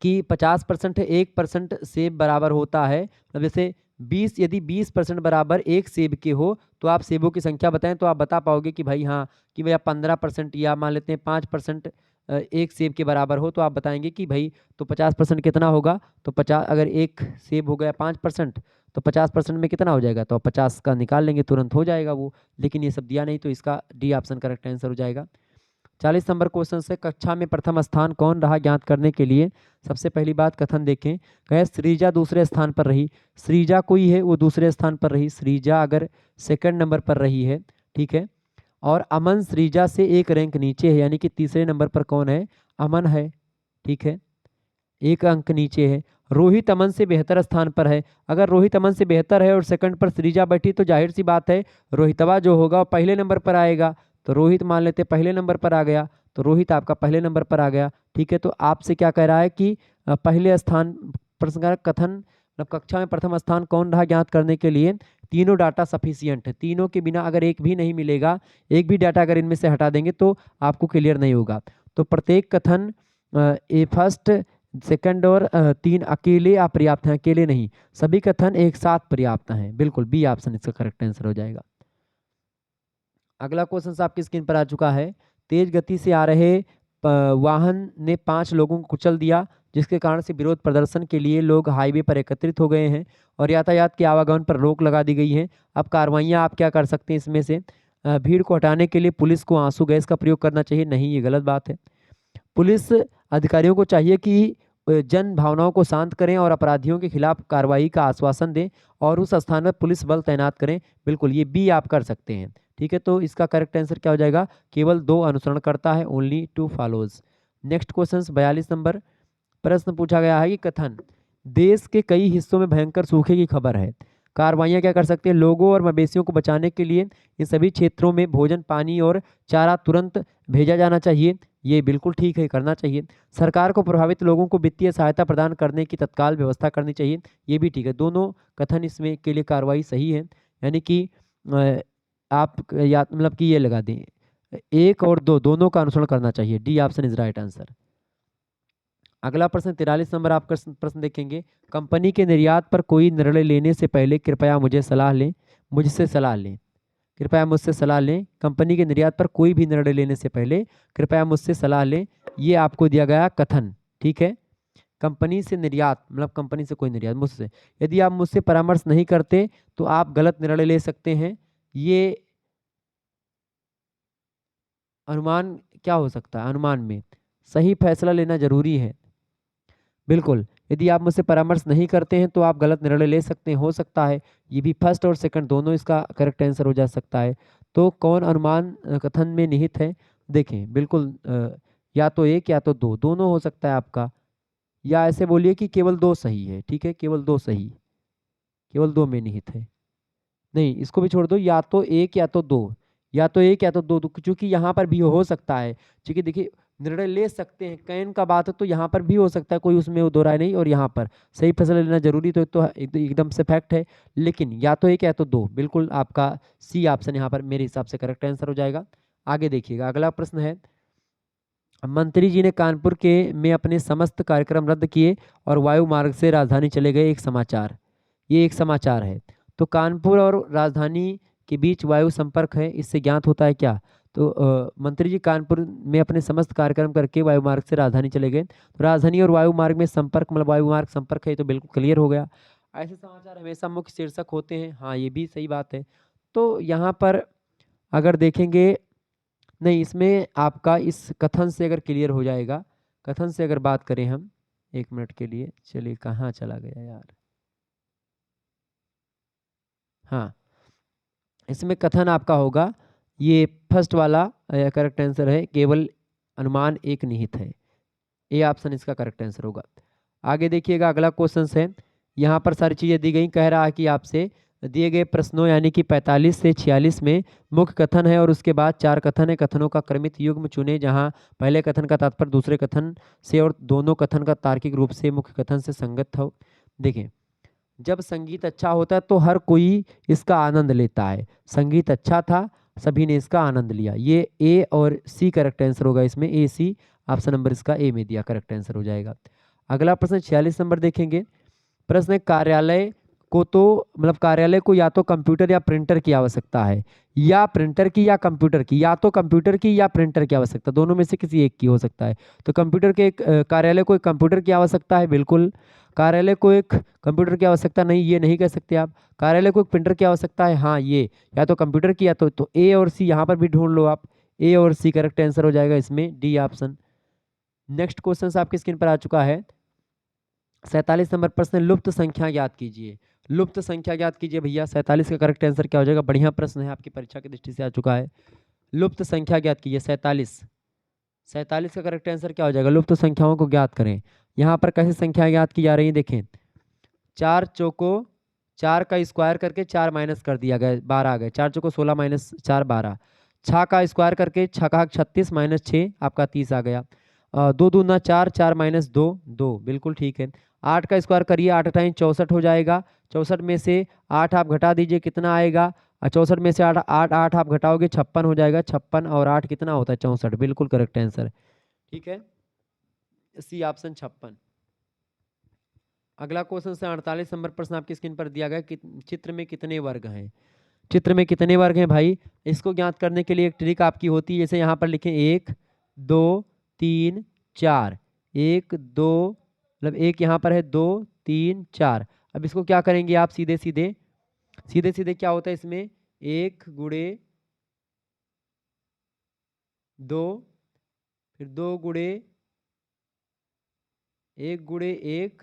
A: कि 50% है, 1% सेब बराबर होता है। मतलब जैसे 20, यदि 20% बराबर एक सेब के हो तो आप सेबों की संख्या बताएं, तो आप बता पाओगे कि भाई हाँ, कि भैया 15% या मान लेते हैं 5% एक सेब के बराबर हो, तो आप बताएंगे कि भाई तो 50% कितना होगा। तो 50, अगर एक सेब हो गया 5%, तो 50% में कितना हो जाएगा, तो आप 50 का निकाल लेंगे, तुरंत हो जाएगा वो। लेकिन ये सब दिया नहीं, तो इसका डी ऑप्शन करेक्ट आंसर हो जाएगा। 40 नंबर क्वेश्चन से, कक्षा में प्रथम स्थान कौन रहा ज्ञात करने के लिए सबसे पहली बात कथन देखें। कहे श्रीजा दूसरे स्थान पर रही। श्रीजा कोई है वो दूसरे स्थान पर रही, श्रीजा अगर सेकंड नंबर पर रही है, ठीक है। और अमन श्रीजा से एक रैंक नीचे है, यानी कि तीसरे नंबर पर कौन है? अमन है, ठीक है, एक अंक नीचे है। रोहित अमन से बेहतर स्थान पर है। अगर रोहित अमन से बेहतर है और सेकंड पर श्रीजा बैठी तो जाहिर सी बात है रोहितवा जो होगा वो पहले नंबर पर आएगा। तो रोहित मान लेते पहले नंबर पर आ गया, तो रोहित आपका पहले नंबर पर आ गया, ठीक है। तो आपसे क्या कह रहा है कि पहले स्थान प्रश्न का कथन, मतलब कक्षा में प्रथम स्थान कौन रहा ज्ञात करने के लिए तीनों डाटा सफिशियंट है। तीनों के बिना अगर एक भी नहीं मिलेगा, एक भी डाटा अगर इनमें से हटा देंगे तो आपको क्लियर नहीं होगा। तो प्रत्येक कथन ए फर्स्ट, सेकंड और 3 अकेले अपर्याप्त हैं, अकेले नहीं, सभी कथन एक साथ पर्याप्त हैं। बिल्कुल बी ऑप्शन इसका करेक्ट आंसर हो जाएगा। अगला क्वेश्चन आपकी स्क्रीन पर आ चुका है। तेज गति से आ रहे वाहन ने 5 लोगों को कुचल दिया, जिसके कारण से विरोध प्रदर्शन के लिए लोग हाईवे पर एकत्रित हो गए हैं और यातायात के आवागमन पर रोक लगा दी गई है। अब कार्रवाइयाँ आप क्या कर सकते हैं इसमें से? भीड़ को हटाने के लिए पुलिस को आंसू गैस का प्रयोग करना चाहिए। नहीं, ये गलत बात है। पुलिस अधिकारियों को चाहिए कि जन भावनाओं को शांत करें और अपराधियों के खिलाफ कार्रवाई का आश्वासन दें और उस स्थान पर पुलिस बल तैनात करें। बिल्कुल, ये बी आप कर सकते हैं। ठीक है, तो इसका करेक्ट आंसर क्या हो जाएगा? केवल 2 अनुसरण करता है, only 2 follows. Next question 42 number प्रश्न पूछा गया है कि कथन देश के कई हिस्सों में भयंकर सूखे की खबर है। कार्रवाइयाँ क्या कर सकते हैं? लोगों और मवेशियों को बचाने के लिए इन सभी क्षेत्रों में भोजन, पानी और चारा तुरंत भेजा जाना चाहिए। ये बिल्कुल ठीक है, करना चाहिए। सरकार को प्रभावित लोगों को वित्तीय सहायता प्रदान करने की तत्काल व्यवस्था करनी चाहिए। ये भी ठीक है। दोनों कथन इसमें के लिए कार्रवाई सही है, यानी कि आप या मतलब कि ये लगा दें 1 और 2 दोनों का अनुसरण करना चाहिए। D option is right answer. अगला प्रश्न 43 नंबर आपका प्रश्न देखेंगे। कंपनी के निर्यात पर कोई निर्णय लेने से पहले कृपया मुझसे सलाह लें। कृपया मुझसे सलाह लें। कंपनी के निर्यात पर कोई भी निर्णय लेने से पहले कृपया मुझसे सलाह लें। ये आपको दिया गया कथन। ठीक है, कंपनी से निर्यात मतलब कंपनी से कोई निर्यात, मुझसे यदि आप मुझसे परामर्श नहीं करते तो आप गलत निर्णय ले सकते हैं। ये अनुमान क्या हो सकता है? अनुमान में सही फैसला लेना जरूरी है। बिल्कुल, यदि आप मुझसे परामर्श नहीं करते हैं तो आप गलत निर्णय ले सकते हैं। हो सकता है ये भी फर्स्ट और सेकंड दोनों इसका करेक्ट आंसर हो जा सकता है। तो कौन अनुमान कथन में निहित है? देखें, बिल्कुल या तो 1 या तो 2 दोनों हो सकता है आपका, या ऐसे बोलिए कि केवल 2 सही है। ठीक है, केवल 2 सही, केवल 2 में निहित है। नहीं, इसको भी छोड़ दो, या तो 1 या तो 2, या तो 1 या तो 2, क्योंकि यहाँ पर भी हो सकता है। क्योंकि देखिए निर्णय ले सकते हैं, कैन का बात है तो यहाँ पर भी हो सकता है, कोई उसमें वो दो राय नहीं। और यहाँ पर सही फैसला लेना जरूरी तो एकदम से फैक्ट है। लेकिन या तो 1 या तो 2, बिल्कुल आपका सी ऑप्शन यहाँ पर मेरे हिसाब से करेक्ट आंसर हो जाएगा। आगे देखिएगा, अगला प्रश्न है। मंत्री जी ने कानपुर के में अपने समस्त कार्यक्रम रद्द किए और वायु मार्ग से राजधानी चले गए। एक समाचार, ये एक समाचार है। तो कानपुर और राजधानी के बीच वायु संपर्क है, इससे ज्ञात होता है क्या? तो मंत्री जी कानपुर में अपने समस्त कार्यक्रम करके वायु मार्ग से राजधानी चले गए। तो राजधानी और वायु मार्ग में संपर्क मतलब वायु मार्ग संपर्क है, तो बिल्कुल क्लियर हो गया। ऐसे समाचार हमेशा मुख्य शीर्षक होते हैं। हाँ, ये भी सही बात है। तो यहाँ पर अगर देखेंगे, नहीं, इसमें आपका इस कथन से अगर क्लियर हो जाएगा, कथन से अगर बात करें हम, 1 मिनट के लिए, चलिए कहाँ चला गया यार। हाँ, इसमें कथन आपका होगा, ये फर्स्ट वाला करेक्ट आंसर है, केवल अनुमान एक निहित है। ए ऑप्शन इसका करेक्ट आंसर होगा। आगे देखिएगा, अगला क्वेश्चन है। यहाँ पर सारी चीज़ें दी गई, कह रहा है कि आपसे दिए गए प्रश्नों यानी कि 45 से 46 में मुख्य कथन है और उसके बाद 4 कथन है। कथनों का क्रमित युग्म चुने, जहाँ पहले कथन का तात्पर्य दूसरे कथन से और दोनों कथन का तार्किक रूप से मुख्य कथन से संगत हो। देखें, जब संगीत अच्छा होता है तो हर कोई इसका आनंद लेता है। संगीत अच्छा था, सभी ने इसका आनंद लिया। ये ए और सी करेक्ट आंसर होगा इसमें, ए सी ऑप्शन नंबर इसका ए में दिया करेक्ट आंसर हो जाएगा। अगला प्रश्न 46 नंबर देखेंगे। प्रश्न है, कार्यालय को तो मतलब कार्यालय को या तो कंप्यूटर या प्रिंटर की आवश्यकता है, या प्रिंटर की या कंप्यूटर की, या तो कंप्यूटर की या प्रिंटर की आवश्यकता, दोनों में से किसी एक की हो सकता है। तो कंप्यूटर के कार्यालय को एक कंप्यूटर की आवश्यकता है, बिल्कुल। कार्यालय को एक कंप्यूटर की आवश्यकता नहीं, ये नहीं कह सकते आप। कार्यालय को एक प्रिंटर की आवश्यकता है, हाँ, ये या तो कंप्यूटर की या तो ए और सी यहाँ पर भी ढूंढ लो आप। ए और सी करेक्ट आंसर हो जाएगा इसमें, डी ऑप्शन। नेक्स्ट क्वेश्चन आपकी स्क्रीन पर आ चुका है। 47 नंबर प्रश्न, लुप्त संख्या ज्ञात कीजिए। लुप्त संख्या ज्ञात कीजिए भैया। 47 का करेक्ट आंसर क्या हो जाएगा? बढ़िया प्रश्न है, आपकी परीक्षा की दृष्टि से आ चुका है। लुप्त संख्या ज्ञात कीजिए 47। 47 का करेक्ट आंसर क्या हो जाएगा? लुप्त संख्याओं को ज्ञात करें। यहाँ पर कैसे संख्या ज्ञात की जा रही है देखें। 4 चौको 4 का स्क्वायर करके 4 माइनस कर दिया गया, 12 आ गए। 4 चौको 16 माइनस 4 12। 6 का स्क्वायर करके 6 का 36 माइनस 6 आपका 30 आ गया। 2 दूना 4, 4 माइनस 2 2, बिल्कुल ठीक है। 8 का स्क्वायर करिए, 8 टाइम 64 हो जाएगा। 64 में से 8 आप घटा दीजिए, कितना आएगा? 64 में से 8 8 8 आप घटाओगे 56 हो जाएगा। 56 और 8 कितना होता है? 64, बिल्कुल करेक्ट आंसर। ठीक है, सी ऑप्शन 56। अगला क्वेश्चन से 48 नंबर प्रश्न आपकी स्क्रीन पर दिया गया कि चित्र में कितने वर्ग हैं। चित्र में कितने वर्ग हैं भाई? इसको ज्ञात करने के लिए एक ट्रिक आपकी होती है। जैसे यहाँ पर लिखें 1 2 3 4, 1 2 मतलब एक यहाँ पर है, 2 3 4। अब इसको क्या करेंगे आप, सीधे सीधे सीधे सीधे क्या होता है इसमें, 1 गुणे 2, फिर 2 गुणे 1 गुणे 1,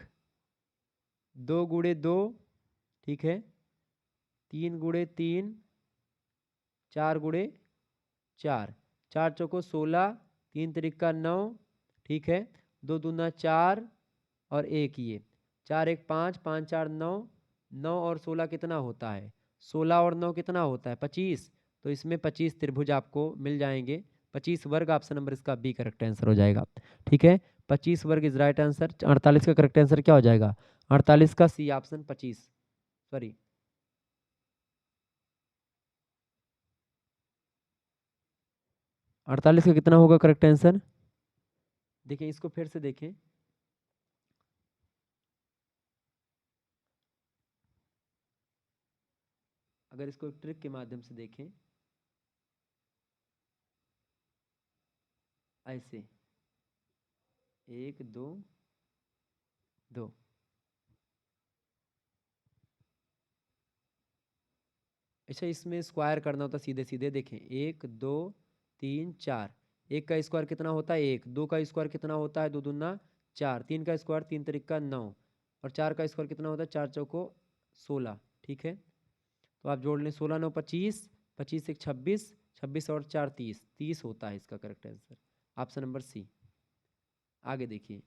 A: 2 गुणे 2, ठीक है, 3 गुणे 3, 4 गुणे 4, 4 चौको 16, 3 तिरिका 9, ठीक है, 2 दूना 4 और 1 ये 4 1 5, 5 4 9, 9 और 16 कितना होता है, 16 और 9 कितना होता है 25। तो इसमें 25 त्रिभुज आपको मिल जाएंगे। 25 वर्ग ऑप्शन नंबर इसका बी करेक्ट आंसर हो जाएगा। ठीक है, 25 वर्ग इज राइट आंसर। 48 का करेक्ट आंसर क्या हो जाएगा, 48 का सी ऑप्शन 25, सॉरी 48 का कितना होगा करेक्ट आंसर। देखें इसको फिर से देखें, अगर इसको एक ट्रिक के माध्यम से देखें, ऐसे 1 2 2, अच्छा इसमें स्क्वायर करना होता सीधे सीधे। देखें 1 2 3 4, 1 का स्क्वायर कितना होता है 1, 2 का स्क्वायर कितना होता है 2 दूना 4, 3 का स्क्वायर 3 तिरिका 9 और 4 का स्क्वायर कितना होता है 4 चौको 16। ठीक है, तो आप जोड़ लें 16 9 25, 25 1 26, 26 और 4 30, 30 होता है इसका correct answer, option number C. आगे देखिए,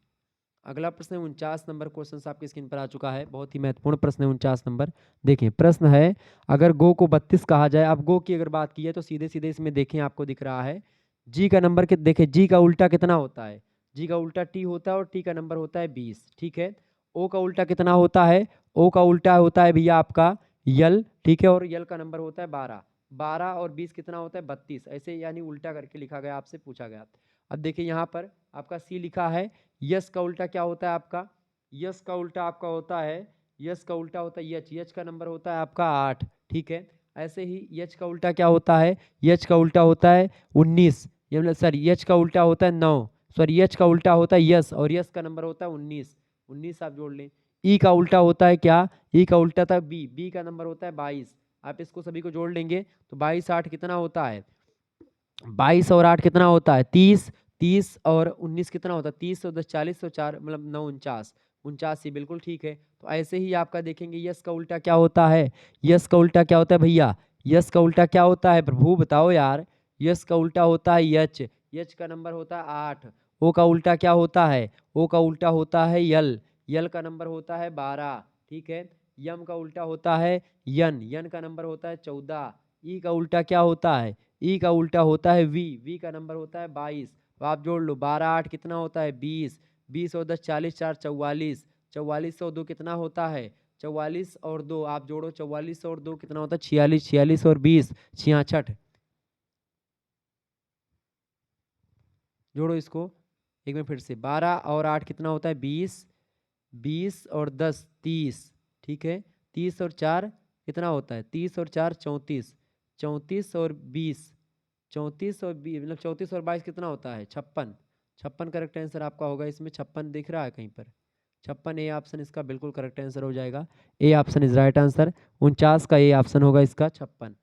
A: अगला प्रश्न है 49 नंबर क्वेश्चन आपकी स्क्रीन पर आ चुका है, बहुत ही महत्वपूर्ण प्रश्न है 49 नंबर। देखिए प्रश्न है, अगर गो को 32 कहा जाए, अब गो की अगर बात की है तो सीधे सीधे इसमें देखें आपको दिख रहा है जी का नंबर के, देखें जी का उल्टा कितना होता है, जी का उल्टा टी होता है और टी का नंबर होता है 20। ठीक है, ओ का उल्टा कितना होता है, ओ का उल्टा होता है भैया आपका यल, ठीक है, और यल का नंबर होता है 12, 12 और 20 कितना होता है 32, ऐसे यानी उल्टा करके लिखा गया, आपसे पूछा गया। अब देखिए यहाँ पर आपका सी लिखा है, यस का उल्टा क्या होता है आपका, यस का उल्टा आपका होता है, यस का उल्टा होता है यच, यच का नंबर होता है आपका 8। ठीक है, ऐसे ही यच का उल्टा क्या होता है, यच का उल्टा होता है 19, ये मतलब सॉरी यच का उल्टा होता है 9, सॉरी यच का उल्टा होता है यस और यस का नंबर होता है 19, 19 आप जोड़ लें। ई का उल्टा होता है क्या, ई का उल्टा था बी, बी का नंबर होता है 22, आप इसको सभी को जोड़ लेंगे तो 22 8 कितना होता है, 22 और 8 कितना होता है 30, 30 और 19 कितना होता है 30 और 10 40 और 4 मतलब 9 49, 49 ही बिल्कुल ठीक है। तो ऐसे ही आपका देखेंगे यस का उल्टा क्या होता है, यस का उल्टा क्या होता है भैया, यस का उल्टा क्या होता है प्रभु बताओ यार, यस का उल्टा होता है यच, यच का नंबर होता है 8। ओ का उल्टा क्या होता है, ओ का उल्टा होता है यल, यल का नंबर होता है 12। ठीक है, यम का उल्टा होता है यन, यन का नंबर होता है 14। ई का उल्टा क्या होता है, ई का उल्टा होता है वी, वी का नंबर होता है 22। तो आप जोड़ लो 12 8 कितना होता है 20, 20 और 10 40 4 44, 44 और 2 कितना होता है 44 और 2, आप जोड़ो 44 और 2 कितना होता है 46, 46 और 20 66, जोड़ो इसको एक बार फिर से, 12 और 8 कितना होता है 20, 20 और 10 30। ठीक है, 30 और 4 कितना होता है 30 और 4 34, 34 और 20, 34 और 20 मतलब 34 और 22 कितना होता है 56, 56 करेक्ट आंसर आपका होगा। इसमें 56 दिख रहा है कहीं पर, 56 ए ऑप्शन इसका बिल्कुल करेक्ट आंसर हो जाएगा, ए ऑप्शन इज राइट आंसर। 49 का ए ऑप्शन होगा इसका 56।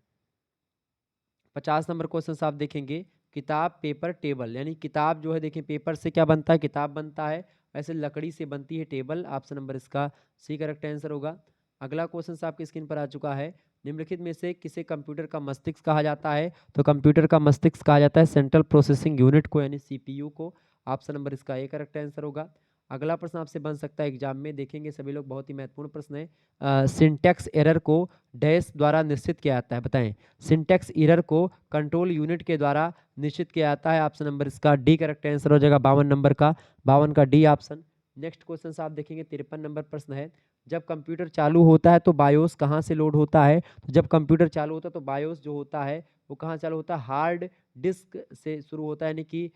A: 50 नंबर क्वेश्चन आप देखेंगे, किताब पेपर टेबल, यानी किताब जो है देखिए पेपर से क्या बनता है किताब बनता है, ऐसे लकड़ी से बनती है टेबल, ऑप्शन नंबर इसका सी करेक्ट आंसर होगा। अगला क्वेश्चन आपकी स्क्रीन पर आ चुका है, निम्नलिखित में से किसे कंप्यूटर का मस्तिष्क कहा जाता है, तो कंप्यूटर का मस्तिष्क कहा जाता है सेंट्रल प्रोसेसिंग यूनिट को, यानी सीपीयू को, ऑप्शन नंबर इसका ए करेक्ट आंसर होगा। अगला प्रश्न आपसे बन सकता है एग्जाम में, देखेंगे सभी लोग, बहुत ही महत्वपूर्ण प्रश्न है, सिंटैक्स एरर को डैश द्वारा निश्चित किया जाता है, बताएं सिंटैक्स एरर को कंट्रोल यूनिट के द्वारा निश्चित किया जाता है, ऑप्शन नंबर इसका डी करेक्ट आंसर हो जाएगा 52 नंबर का, 52 का डी ऑप्शन। नेक्स्ट क्वेश्चन आप देखेंगे 53 नंबर प्रश्न है, जब कंप्यूटर चालू होता है तो बायोस कहाँ से लोड होता है, तो जब कंप्यूटर चालू होता है तो बायोस जो होता है वो कहाँ चालू होता है, हार्ड डिस्क से शुरू होता है, यानी कि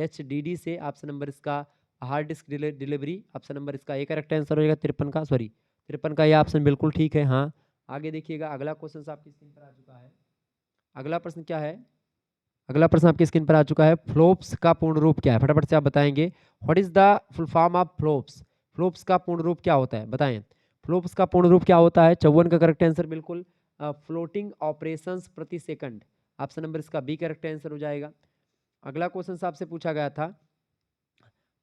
A: HDD से, ऑप्शन नंबर इसका hard disk delivery, option number इसका ए करेक्ट आंसर हो जाएगा 53 का, सॉरी 53 का ये ऑप्शन बिल्कुल ठीक है। हाँ, आगे देखिएगा, अगला क्वेश्चन आपकी स्क्रीन पर आ चुका है। अगला प्रश्न क्या है, अगला प्रश्न आपकी स्क्रीन पर आ चुका है, फ्लोप्स का पूर्ण रूप क्या है? फटाफट से आप बताएंगे। What is the full form of flops? Flops का पूर्ण रूप क्या होता है, बताएं। फ्लोप्स का पूर्ण रूप क्या होता है? 54 का करेक्ट आंसर बिल्कुल। फ्लोटिंग ऑपरेशंस प्रति सेकंड, ऑप्शन नंबर इसका बी करेक्ट आंसर हो जाएगा। अगला क्वेश्चन आपसे पूछा गया था,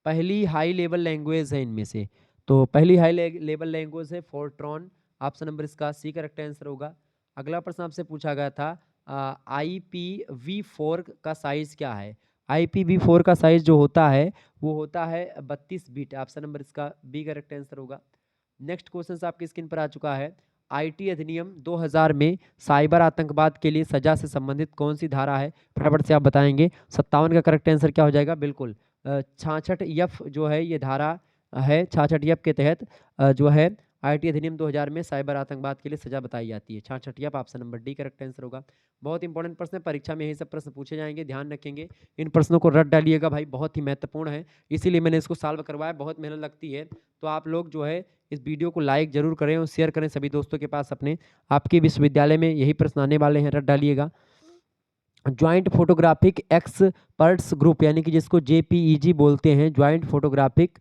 A: पहली हाई लेवल लैंग्वेज है इनमें से, तो पहली हाई लेवल लैंग्वेज है फोर्ट्रॉन, ऑप्शन नंबर इसका सी करेक्ट आंसर होगा। अगला प्रश्न आपसे पूछा गया था, IPv4 का साइज क्या है? IPv4 का साइज जो होता है वो होता है 32 बिट, ऑप्शन नंबर इसका बी करेक्ट आंसर होगा। नेक्स्ट क्वेश्चन आपकी स्क्रीन पर आ चुका है, आईटी अधिनियम 2000 में साइबर आतंकवाद के लिए सजा से संबंधित कौन सी धारा है? फटाफट से आप बताएंगे। 57 का करेक्ट आंसर क्या हो जाएगा? बिल्कुल 66 यफ जो है ये धारा है, 66 यफ के तहत जो है आईटी अधिनियम 2000 में साइबर आतंकवाद के लिए सजा बताई जाती है। 66 F, option number D correct answer होगा। बहुत इंपॉर्टेंट प्रश्न है, परीक्षा में यही सब प्रश्न पूछे जाएंगे, ध्यान रखेंगे। इन प्रश्नों को रट डालिएगा भाई, बहुत ही महत्वपूर्ण है, इसीलिए मैंने इसको सॉल्व करवाया, बहुत मेहनत लगती है। तो आप लोग जो है इस वीडियो को लाइक जरूर करें और शेयर करें सभी दोस्तों के पास अपने। आपके विश्वविद्यालय में यही प्रश्न आने वाले हैं, रट डालिएगा। ज्वाइंट फोटोग्राफिक एक्सपर्ट्स ग्रुप, यानी कि जिसको JPEG बोलते हैं, joint photographic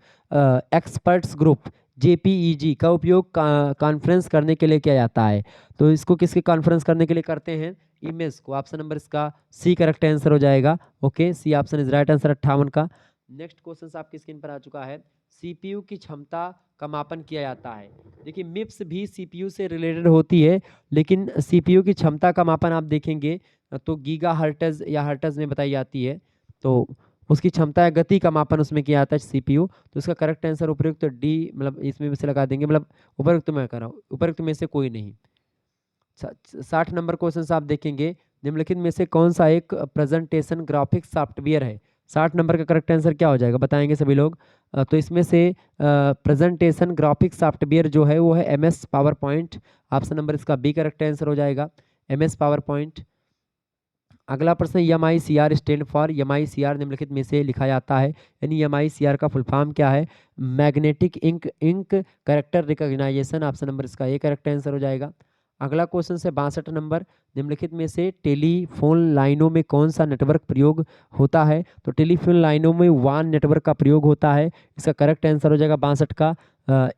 A: experts group, JPEG का उपयोग कॉन्फ्रेंस करने के लिए किया जाता है। तो इसको किसके कॉन्फ्रेंस करने के लिए करते हैं? इमेज को, ऑप्शन नंबर इसका सी करेक्ट आंसर हो जाएगा। Okay, C option is right answer 58 का। नेक्स्ट क्वेश्चन आपकी स्क्रीन पर आ चुका है, CPU की क्षमता का मापन किया जाता है। देखिए मिप्स भी CPU से रिलेटेड होती है, लेकिन CPU की क्षमता का मापन आप देखेंगे तो गीगा हर्ट्ज या हर्ट्ज में बताई जाती है। तो उसकी क्षमता या गति का मापन उसमें किया जाता है CPU। तो इसका करेक्ट आंसर उपयुक्त डी, मतलब इसमें से लगा देंगे, मतलब उपयुक्त मैं कर रहा हूँ, उपयुक्त में से कोई नहीं। 60 नंबर क्वेश्चन आप देखेंगे, निम्नलिखित में से कौन सा एक प्रेजेंटेशन ग्राफिक्स सॉफ्टवेयर है? 60 नंबर का करेक्ट आंसर क्या हो जाएगा, बताएंगे सभी लोग। तो इसमें से प्रेजेंटेशन ग्राफिक्स सॉफ्टवेयर जो है वो है MS power point, option number इसका बी करेक्ट आंसर हो जाएगा, MS पावर पॉइंट। अगला प्रश्न, MICR स्टैंड फॉर, MICR निम्नलिखित में से लिखा जाता है, यानी MICR का फुल फॉर्म क्या है? Magnetic ink character recognization, option number इसका ए करेक्ट आंसर हो जाएगा। अगला क्वेश्चन से 62 नंबर, निम्नलिखित में से टेलीफोन लाइनों में कौन सा नेटवर्क प्रयोग होता है? तो टेलीफोन लाइनों में WAN नेटवर्क का प्रयोग होता है, इसका करेक्ट आंसर हो जाएगा 62 का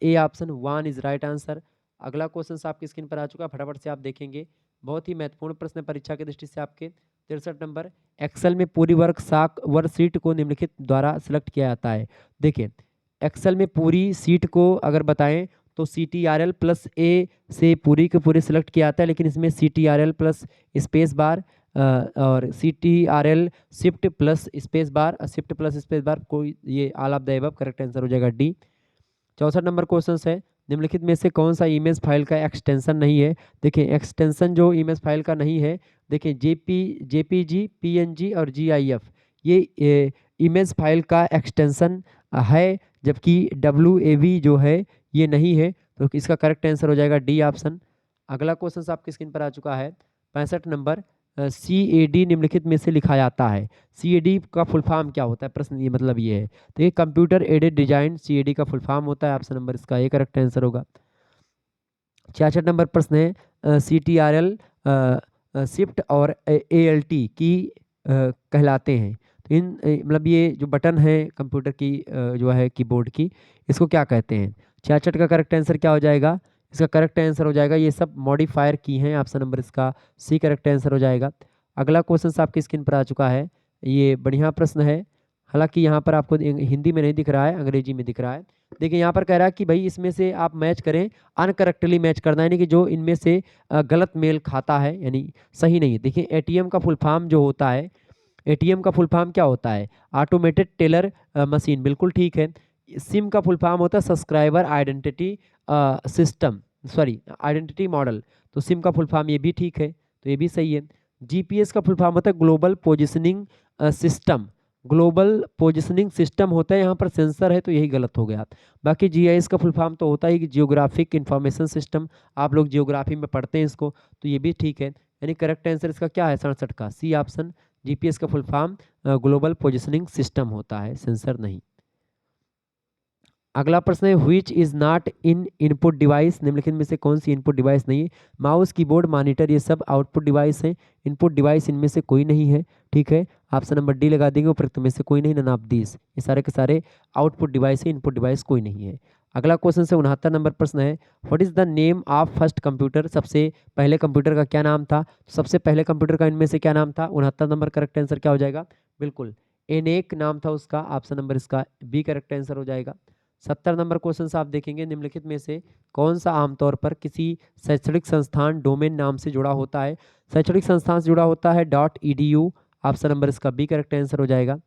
A: A option, WAN is right answer. अगला क्वेश्चन आपकी स्क्रीन पर आ चुका है, फटाफट से आप देखेंगे, बहुत ही महत्वपूर्ण प्रश्न परीक्षा की दृष्टि से आपके। 63 नंबर, एक्सेल में पूरी वर्कशीट को निम्नलिखित द्वारा सिलेक्ट किया जाता है। देखिए एक्सेल में पूरी सीट को अगर बताएं तो CTRL प्लस ए से पूरी के पूरी सिलेक्ट किया जाता है, लेकिन इसमें CTRL प्लस स्पेस बार और CTRL shift plus space bar, shift plus space bar, कोई ये all of the above correct answer हो जाएगा डी। 64 नंबर क्वेश्चन है, निम्नलिखित में से कौन सा इमेज फाइल का एक्सटेंशन नहीं है? देखिए एक्सटेंशन जो इमेज फाइल का नहीं है, देखिए JPG, PNG और GIF, ये इमेज फाइल का एक्सटेंशन है, जबकि WAV जो है ये नहीं है। तो इसका करेक्ट आंसर हो जाएगा डी ऑप्शन। अगला क्वेश्चन आपकी स्क्रीन पर आ चुका है, 65 नंबर, CAD निम्नलिखित में से लिखा जाता है। CAD का फुल फॉर्म क्या होता है? प्रश्न ये मतलब ये है। तो ये कंप्यूटर एडेड डिजाइन CAD का फुल फॉर्म होता है, ऑप्शन नंबर इसका ए करेक्ट आंसर होगा। 66 नंबर प्रश्न है, CTRL शिफ्ट और ALT की कहलाते हैं। तो इन मतलब ये जो बटन है कंप्यूटर की जो है कीबोर्ड की, इसको क्या कहते हैं? 66 का करेक्ट आंसर क्या हो जाएगा? इसका करेक्ट आंसर हो जाएगा, ये सब मॉडिफायर की हैं, ऑप्शन नंबर इसका सी करेक्ट आंसर हो जाएगा। अगला क्वेश्चन आपकी स्क्रीन पर आ चुका है, ये बढ़िया प्रश्न है, हालांकि यहाँ पर आपको हिंदी में नहीं दिख रहा है, अंग्रेजी में दिख रहा है। देखिए यहाँ पर कह रहा है कि भाई इसमें से आप मैच करें, अनकरेक्टली मैच करना है, यानी कि जो इनमें से गलत मेल खाता है, यानी सही नहीं है। देखिए ATM का फुल फॉर्म जो होता है, ATM का फुल फॉर्म क्या होता है? ऑटोमेटेड टेलर मशीन, बिल्कुल ठीक है। सिम का फुल फॉर्म होता है subscriber identity system, sorry identity model, तो सिम का फुल फॉर्म ये भी ठीक है, तो ये भी सही है। GPS का फुल फॉर्म होता है global positioning system, global positioning system होता है, यहाँ पर सेंसर है तो यही गलत हो गया। बाकी GIS का फुल फॉर्म तो होता है कि जियोग्राफिक इंफॉर्मेशन सिस्टम, आप लोग जियोग्राफी में पढ़ते हैं इसको, तो ये भी ठीक है। यानी करेक्ट आंसर इसका क्या है? 67 का सी ऑप्शन, GPS का full form global positioning system होता है, सेंसर नहीं। अगला प्रश्न है which is not in input device, निम्नलिखित में से कौन सी इनपुट डिवाइस नहीं है? माउस, कीबोर्ड, मॉनिटर, ये सब आउटपुट डिवाइस हैं। इनपुट डिवाइस इनमें से कोई नहीं है। ठीक है, ऑप्शन नंबर डी लगा देंगे, उपरोक्त में से कोई नहीं, नन ऑफ दीज, ये सारे के सारे आउटपुट डिवाइस है, इनपुट डिवाइस कोई नहीं है। अगला क्वेश्चन से 69 नंबर प्रश्न है what is the name of first computer, सबसे पहले कंप्यूटर का क्या नाम था? सबसे पहले कंप्यूटर का इनमें से क्या नाम था? 69 नंबर करेक्ट आंसर क्या हो जाएगा? बिल्कुल एनेक नाम था उसका, ऑप्शन नंबर इसका बी करेक्ट आंसर हो जाएगा। 70 नंबर क्वेश्चन से आप देखेंगे निम्नलिखित में से कौन सा आमतौर पर किसी शैक्षणिक संस्थान डोमेन नाम से जुड़ा होता है? शैक्षणिक संस्थान से जुड़ा होता है .edu, ऑप्शन नंबर इसका बी करेक्ट आंसर हो जाएगा।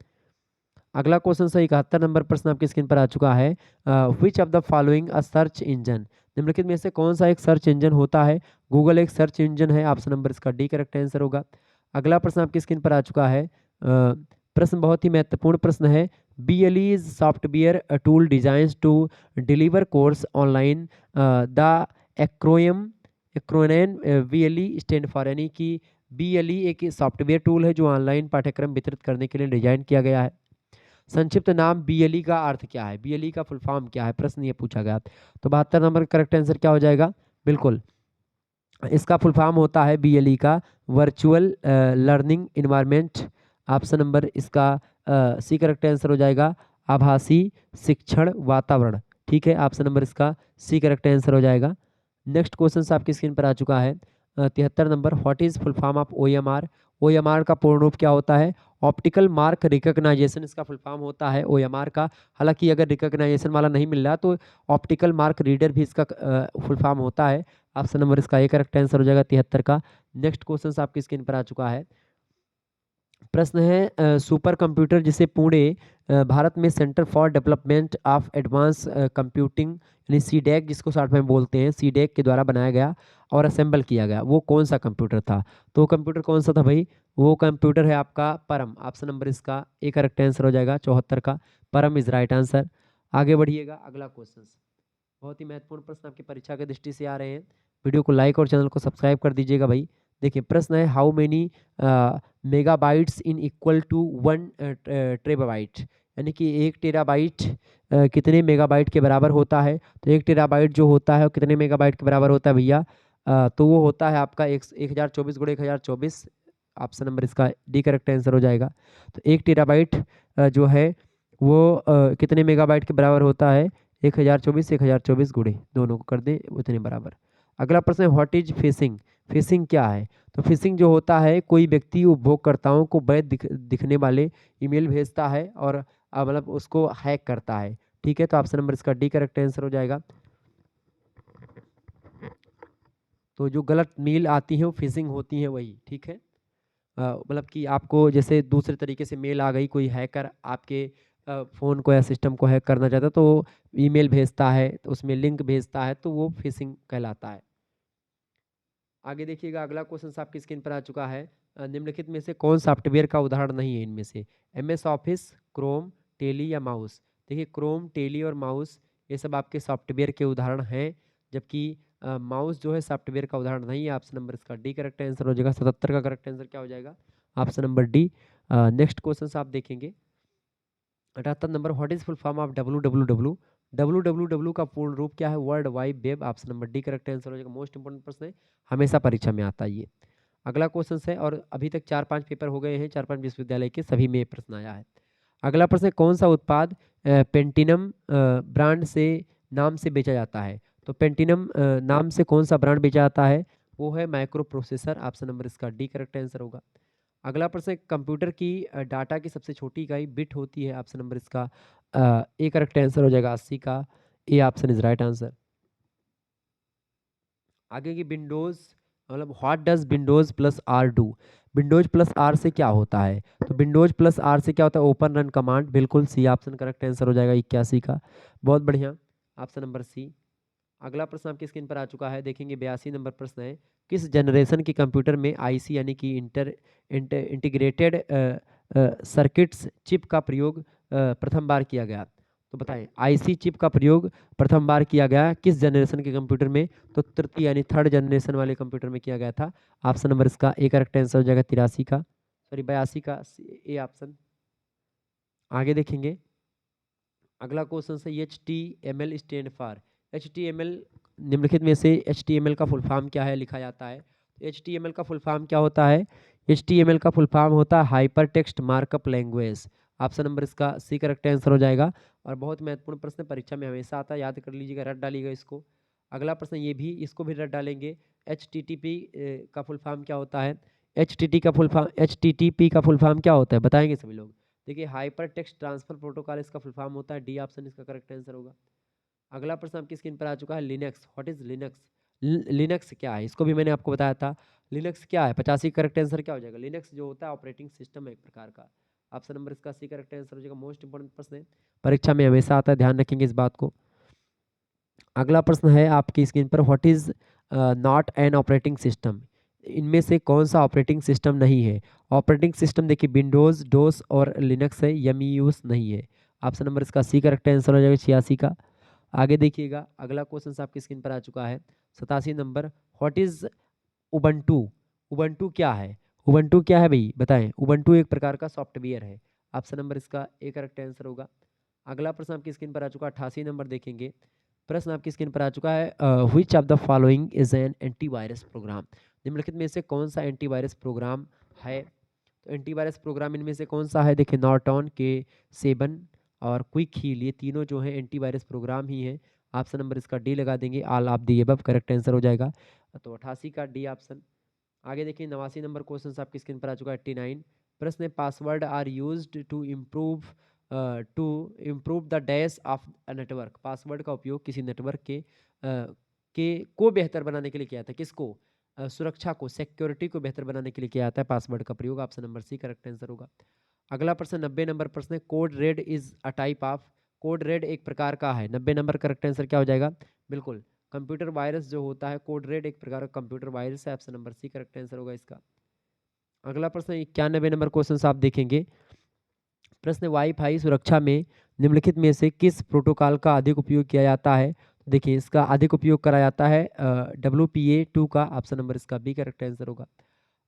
A: अगला क्वेश्चन से 71 नंबर प्रश्न आपकी स्क्रीन पर आ चुका है which of the following a search engine, निम्नलिखित में से कौन सा एक सर्च इंजन होता है? गूगल एक सर्च इंजन है, ऑप्शन नंबर इसका डी करेक्ट आंसर होगा। अगला प्रश्न आपकी स्क्रीन पर आ चुका है प्रश्न बहुत ही महत्वपूर्ण प्रश्न है BLE is software a tool designed to deliver course online, the acronym BLE stand for, यानी कि BLE एक सॉफ्टवेयर टूल है जो ऑनलाइन पाठ्यक्रम वितरित करने के लिए डिजाइन किया गया है। संक्षिप्त नाम BLE का अर्थ क्या है? BLE का फुल फॉर्म क्या है? प्रश्न ये पूछा गया। तो 72 नंबर करेक्ट आंसर क्या हो जाएगा? बिल्कुल इसका फुल फॉर्म होता है BLE का virtual learning environment, option number इसका सी करेक्ट आंसर हो जाएगा आभासी शिक्षण वातावरण। ठीक है, ऑप्शन नंबर इसका सी करेक्ट आंसर हो जाएगा। नेक्स्ट क्वेश्चन आपकी स्क्रीन पर आ चुका है 73 number what is full form of OMR, OMR का पूर्ण रूप क्या होता है? ऑप्टिकल मार्क रिकॉग्नाइजेशन इसका फुल फॉर्म होता है OMR का। हालांकि अगर रिकॉग्नाइजेशन वाला नहीं मिल रहा तो ऑप्टिकल मार्क रीडर भी इसका फुल फॉर्म होता है, ऑप्शन नंबर इसका ए करेक्ट आंसर हो जाएगा 73 का। नेक्स्ट क्वेश्चन आपकी स्क्रीन पर आ चुका है प्रश्न है सुपर कंप्यूटर जिसे पुणे भारत में centre for development of advance computing यानी सीडैक जिसको शॉर्ट में बोलते हैं, सीडैक के द्वारा बनाया गया और असेंबल किया गया, वो कौन सा कंप्यूटर था? तो वो कंप्यूटर कौन सा था भाई? वो कंप्यूटर है आपका परम, ऑप्शन नंबर इसका ए करेक्ट आंसर हो जाएगा 74 का। परम इज राइट आंसर। आगे बढ़िएगा, अगला क्वेश्चन बहुत ही महत्वपूर्ण प्रश्न आपकी परीक्षा की दृष्टि से आ रहे हैं। वीडियो को लाइक और चैनल को सब्सक्राइब कर दीजिएगा भाई। देखिए प्रश्न है how many megabytes in equal to 1 terabyte, यानी कि 1 टेराबाइट कितने मेगाबाइट के बराबर होता है? तो 1 टेराबाइट जो होता है वो कितने मेगाबाइट के बराबर होता है भैया? तो वो होता है आपका 1024 गुणे 1024, ऑप्शन नंबर इसका डी करेक्ट आंसर हो जाएगा। तो 1 टेराबाइट जो है वो कितने मेगाबाइट के बराबर होता है? 1024 गुणे दोनों को कर दें उतने बराबर। अगला प्रश्न है व्हाट इज फिशिंग, फिशिंग क्या है? तो फिशिंग जो होता है कोई व्यक्ति उपभोक्ताओं को वैध दिखने वाले ईमेल भेजता है और मतलब उसको हैक करता है। ठीक है, तो ऑप्शन नंबर इसका डी करेक्ट आंसर हो जाएगा। तो जो गलत मेल आती है वो फिशिंग होती है वही। ठीक है, मतलब कि आपको जैसे दूसरे तरीके से मेल आ गई, कोई हैकर आपके फ़ोन को या सिस्टम को हैक करना चाहता है तो वो ईमेल भेजता है, तो उसमें लिंक भेजता है, तो वो फिशिंग कहलाता है। आगे देखिएगा, अगला क्वेश्चन आपकी स्क्रीन पर आ चुका है निम्नलिखित में से कौन सॉफ्टवेयर का उदाहरण नहीं है इनमें से? MS ऑफिस, क्रोम, टेली या माउस? देखिए क्रोम, टेली और माउस ये सब आपके सॉफ्टवेयर के उदाहरण हैं, जबकि माउस जो है सॉफ्टवेयर का उदाहरण नहीं है। ऑप्शन नंबर इसका डी करेक्ट आंसर हो जाएगा। 77 का करेक्ट आंसर क्या हो जाएगा? Option number D. Next question आप देखेंगे 78 number what is full form of WWW, WWW का पूर्ण रूप क्या है? World wide web, option number D correct answer हो जाएगा। मोस्ट इंपोर्टेंट प्रश्न है, हमेशा परीक्षा में आता है ये। अगला क्वेश्चन है और अभी तक 4-5 पेपर हो गए हैं, 4-5 विश्वविद्यालय के सभी में प्रश्न आया है। अगला प्रश्न है कौन सा उत्पाद पेंटिनम ब्रांड से नाम से बेचा जाता है? तो पेंटिनम नाम से कौन सा ब्रांड बेचा जाता है? वो है माइक्रो प्रोसेसर, ऑप्शन नंबर इसका डी करेक्ट आंसर होगा। अगला प्रश्न है कंप्यूटर की डाटा की सबसे छोटी इकाई बिट होती है, ऑप्शन नंबर इसका ए करेक्ट आंसर हो जाएगा 80 का। A option is right answer. आगे की विंडोज मतलब what does windows plus R do, windows plus R से क्या होता है? तो विंडोज प्लस आर से क्या होता है? ओपन रन कमांड, बिल्कुल सी ऑप्शन करेक्ट आंसर हो जाएगा 81 का। बहुत बढ़िया, ऑप्शन नंबर सी। अगला प्रश्न आपकी स्क्रीन पर आ चुका है, देखेंगे 82 नंबर प्रश्न है किस जनरेशन के कंप्यूटर में IC यानी कि इंटीग्रेटेड सर्किट्स चिप का प्रयोग प्रथम बार किया गया? तो बताएं IC चिप का प्रयोग प्रथम बार किया गया किस जनरेशन के कंप्यूटर में? तो तृतीय यानी थर्ड जनरेशन वाले कंप्यूटर में किया गया था। ऑप्शन नंबर इसका ए करेक्ट आंसर हो जाएगा 83 का, सॉरी 82 का, ए ऑप्शन। आगे देखेंगे अगला क्वेश्चन है HTML स्टैंड फॉर। HTML निम्नलिखित में से HTML का फुल फॉर्म क्या है लिखा जाता है। HTML का फुल फॉर्म क्या होता है? HTML का फुल फॉर्म होता है hyper text markup language. Option number इसका सी करेक्ट आंसर हो जाएगा। और बहुत महत्वपूर्ण प्रश्न परीक्षा में हमेशा आता है, याद कर लीजिएगा, रट डालिएगा इसको। अगला प्रश्न ये भी, इसको भी रट डालेंगे। HTTP का फुल फॉर्म क्या होता है? HTTP का फुल फॉर्म क्या होता है बताएंगे सभी लोग। देखिए हाइपर टेक्स्ट ट्रांसफर प्रोटोकॉल इसका फुल फॉर्म होता है। डी ऑप्शन इसका करेक्ट आंसर होगा। अगला प्रश्न आपकी स्क्रीन पर आ चुका है, Linux. What is Linux? Linux क्या है? इसको भी मैंने आपको बताया था। लिनक्स क्या है? 85 करेक्ट आंसर क्या हो जाएगा? लिनक्स जो होता है ऑपरेटिंग सिस्टम है एक प्रकार का। ऑप्शन नंबर इसका सी करेक्ट आंसर हो जाएगा। मोस्ट इंपोर्टेंट प्रश्न है, परीक्षा में हमेशा आता है, ध्यान रखेंगे इस बात को। अगला प्रश्न है आपकी स्क्रीन पर, what is not an operating system? इनमें से कौन सा ऑपरेटिंग सिस्टम नहीं है? ऑपरेटिंग सिस्टम देखिए विंडोज, डोस और लिनक्स है, यमीयूस नहीं है। ऑप्शन नंबर इसका सी करेक्ट आंसर हो जाएगा 86 का। आगे देखिएगा, अगला क्वेश्चन आपकी स्क्रीन पर आ चुका है 87 number, what is Ubuntu? Ubuntu क्या है? उबंटू क्या है भाई बताएं। उबंटू एक प्रकार का सॉफ्टवेयर है। ऑप्शन नंबर इसका ए करेक्ट आंसर होगा। अगला प्रश्न आपकी स्क्रीन पर आ चुका है 88 नंबर, देखेंगे। प्रश्न आपकी स्क्रीन पर आ चुका है, which of the following is an antivirus program? निम्नलिखित में से कौन सा एंटीवायरस प्रोग्राम है? तो एंटीवायरस प्रोग्राम इनमें से कौन सा है? देखिए नॉर्टन के, सेबन और क्विक हील, ये तीनों जो है एंटीवायरस प्रोग्राम ही है। ऑप्शन नंबर इसका डी लगा देंगे, all of the above correct answer हो जाएगा। तो 88 का डी ऑप्शन। आगे देखिए 89 नंबर क्वेश्चन आपकी स्क्रीन पर आ चुका है 89। प्रश्न है, password are used to improve the dash of a network. Password का उपयोग किसी नेटवर्क को बेहतर बनाने के लिए किया जाता है। किसको? सुरक्षा को, सिक्योरिटी को बेहतर बनाने के लिए किया जाता है पासवर्ड का प्रयोग। Option number C correct answer होगा। अगला प्रश्न 90 नंबर प्रश्न है, code red is a type of. Code red एक प्रकार का है। 90 नंबर करेक्ट आंसर क्या हो जाएगा? बिल्कुल कंप्यूटर वायरस जो होता है कोड रेड एक प्रकार का कंप्यूटर वायरस है। Option number C correct answer होगा इसका। अगला प्रश्न 91 नंबर क्वेश्चन आप देखेंगे। प्रश्न, वाईफाई सुरक्षा में निम्नलिखित में से किस प्रोटोकॉल का अधिक उपयोग किया जाता है? तो देखिए इसका अधिक उपयोग करा जाता है WPA2 का। ऑप्शन नंबर इसका बी करेक्ट आंसर होगा।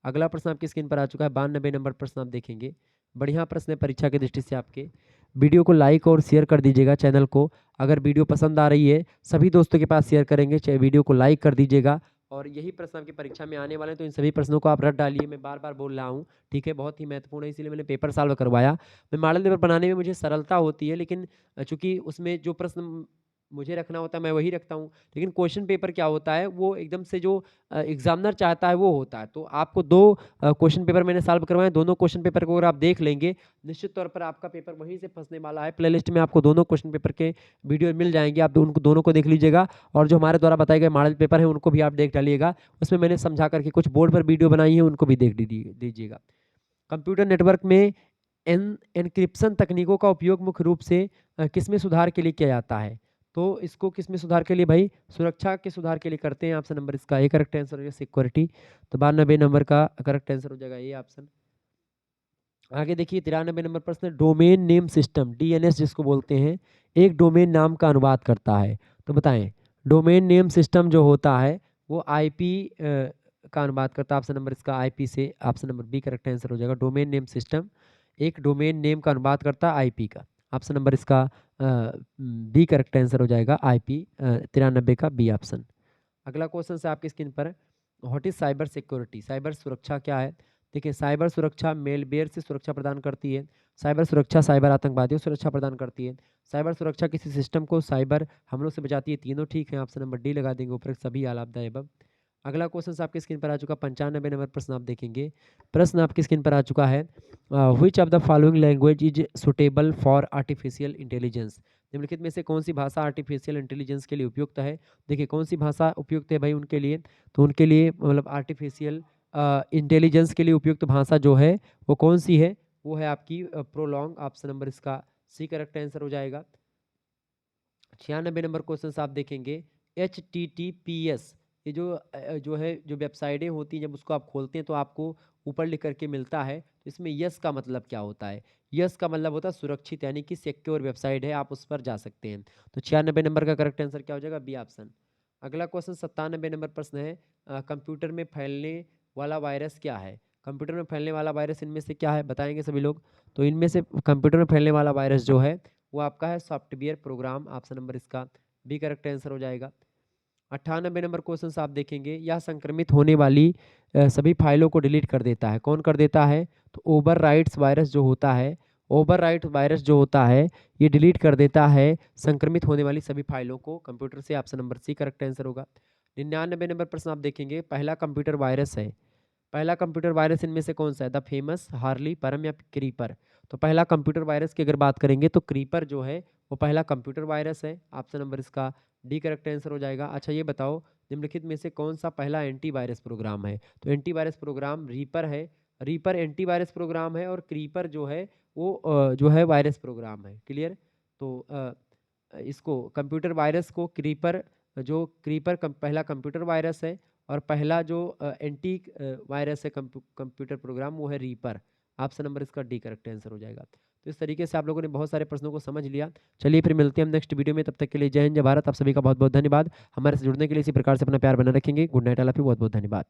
A: अगला प्रश्न आपकी स्क्रीन पर आ चुका है 92 नंबर प्रश्न आप देखेंगे। बढ़िया प्रश्न है परीक्षा की दृष्टि से आपके। वीडियो को लाइक और शेयर कर दीजिएगा चैनल को। अगर वीडियो पसंद आ रही है सभी दोस्तों के पास शेयर करेंगे, चाहे वीडियो को लाइक कर दीजिएगा। और यही प्रश्न आपकी परीक्षा में आने वाले हैं, तो इन सभी प्रश्नों को आप रट डालिए। मैं बार बार बोल रहा हूँ, ठीक है, बहुत ही महत्वपूर्ण है, इसीलिए मैंने पेपर सॉल्व करवाया। मैं मॉडल पेपर बनाने में मुझे सरलता होती है, लेकिन चूंकि उसमें जो प्रश्न मुझे रखना होता है मैं वही रखता हूँ। लेकिन क्वेश्चन पेपर क्या होता है, वो एकदम से जो एग्जामिनर चाहता है वो होता है। तो आपको दो क्वेश्चन पेपर मैंने सॉल्व करवाए। दोनों क्वेश्चन पेपर को अगर आप देख लेंगे, निश्चित तौर पर आपका पेपर वहीं से फंसने वाला है। प्लेलिस्ट में आपको दोनों क्वेश्चन पेपर के वीडियो मिल जाएंगे, आप उनको दोनों को देख लीजिएगा। और जो हमारे द्वारा बताए गए मॉडल पेपर है उनको भी आप देख डालिएगा। उसमें मैंने समझा करके कुछ बोर्ड पर वीडियो बनाई है, उनको भी देख दीजिएगा। कंप्यूटर नेटवर्क में एनक्रिप्शन तकनीकों का उपयोग मुख्य रूप से किसमें सुधार के लिए किया जाता है? तो इसको किसमें सुधार के लिए भाई? सुरक्षा के सुधार के लिए करते हैं। ऑप्शन नंबर इसका ए करेक्ट आंसर हो जाएगा, सिक्योरिटी। तो 92 नंबर का करेक्ट आंसर हो जाएगा ये ऑप्शन। आगे देखिए 93 नंबर प्रश्न, डोमेन नेम सिस्टम DNS जिसको बोलते हैं, एक डोमेन नाम का अनुवाद करता है। तो बताएं, डोमेन नेम सिस्टम जो होता है वो IP का अनुवाद करता है। ऑप्शन नंबर इसका IP से option number B correct answer हो जाएगा। डोमेन नेम सिस्टम एक डोमेन नेम का अनुवाद करता है IP का। ऑप्शन नंबर इसका बी करेक्ट आंसर हो जाएगा IP 93 का बी ऑप्शन। अगला क्वेश्चन है आपकी स्क्रीन पर, what is cyber security? Cyber सुरक्षा क्या है? देखिए साइबर सुरक्षा मेलवेयर से सुरक्षा प्रदान करती है। साइबर सुरक्षा साइबर आतंकवादियों से सुरक्षा प्रदान करती है। साइबर सुरक्षा किसी सिस्टम को साइबर हमलों से बचाती है। तीनों ठीक है, ऑप्शन नंबर डी लगा देंगे ऊपर सभी आलापदायक। अगला क्वेश्चन आपकी स्क्रीन पर आ चुका 95 नंबर प्रश्न आप देखेंगे। प्रश्न आपकी स्क्रीन पर आ चुका है, which of the following language is suitable for artificial intelligence? निम्नलिखित में से कौन सी भाषा आर्टिफिशियल इंटेलिजेंस के लिए उपयुक्त है? देखिए कौन सी भाषा उपयुक्त है भाई उनके लिए? तो उनके लिए मतलब आर्टिफिशियल इंटेलिजेंस के लिए उपयुक्त भाषा जो है वो कौन सी है? वो है आपकी प्रोलॉन्ग। ऑप्शन नंबर इसका सी करेक्ट आंसर हो जाएगा। 96 नंबर क्वेश्चन आप देखेंगे, HTTPS ये जो है जो वेबसाइटें होती हैं, जब उसको आप खोलते हैं तो आपको ऊपर लिख करके मिलता है। तो इसमें यस का मतलब क्या होता है? यस का मतलब होता है सुरक्षित, यानी कि सिक्योर वेबसाइट है, आप उस पर जा सकते हैं। तो 96 नंबर का करेक्ट आंसर क्या हो जाएगा? B option. अगला क्वेश्चन 97 नंबर प्रश्न है, कंप्यूटर में फैलने वाला वायरस क्या है? कंप्यूटर में फैलने वाला वायरस इनमें से क्या है बताएंगे सभी लोग। तो इनमें से कंप्यूटर में फैलने वाला वायरस जो है वो आपका है सॉफ्टवेयर प्रोग्राम। ऑप्शन नंबर इसका बी करेक्ट आंसर हो जाएगा। 98 नंबर क्वेश्चन आप देखेंगे, यह संक्रमित होने वाली सभी फाइलों को डिलीट कर देता है। कौन कर देता है? तो ओवरराइट्स वायरस जो होता है, ओवरराइट वायरस जो होता है, ये डिलीट कर देता है संक्रमित होने वाली सभी फाइलों को कंप्यूटर से। Option number C correct answer होगा। 99 नंबर प्रश्न आप देखेंगे, पहला कंप्यूटर वायरस है, पहला कंप्यूटर वायरस इनमें से कौन सा है? द फेमस, हार्ली, परम या क्रीपर? तो पहला कंप्यूटर वायरस की अगर बात करेंगे तो क्रीपर जो है वो पहला कंप्यूटर वायरस है। ऑप्शन नंबर इसका डी करेक्ट आंसर हो जाएगा। अच्छा ये बताओ, निम्नलिखित में से कौन सा पहला एंटीवायरस प्रोग्राम है? तो एंटीवायरस प्रोग्राम रीपर है। रीपर एंटीवायरस प्रोग्राम है और क्रीपर जो है वो जो है वायरस प्रोग्राम है। क्लियर? तो इसको कंप्यूटर वायरस को क्रीपर, जो क्रीपर पहला कंप्यूटर वायरस है और पहला जो एंटी वायरस है कंप्यूटर प्रोग्राम वो है रीपर। ऑप्शन नंबर इसका डी करेक्ट आंसर हो जाएगा। तो इस तरीके से आप लोगों ने बहुत सारे प्रश्नों को समझ लिया। चलिए फिर मिलते हैं हम नेक्स्ट वीडियो में, तब तक के लिए जय हिंद जय भारत। आप सभी का बहुत बहुत धन्यवाद। हमारे से जुड़ने के लिए इसी प्रकार से अपना प्यार बना रखेंगे। Good night, all of you, बहुत बहुत धन्यवाद।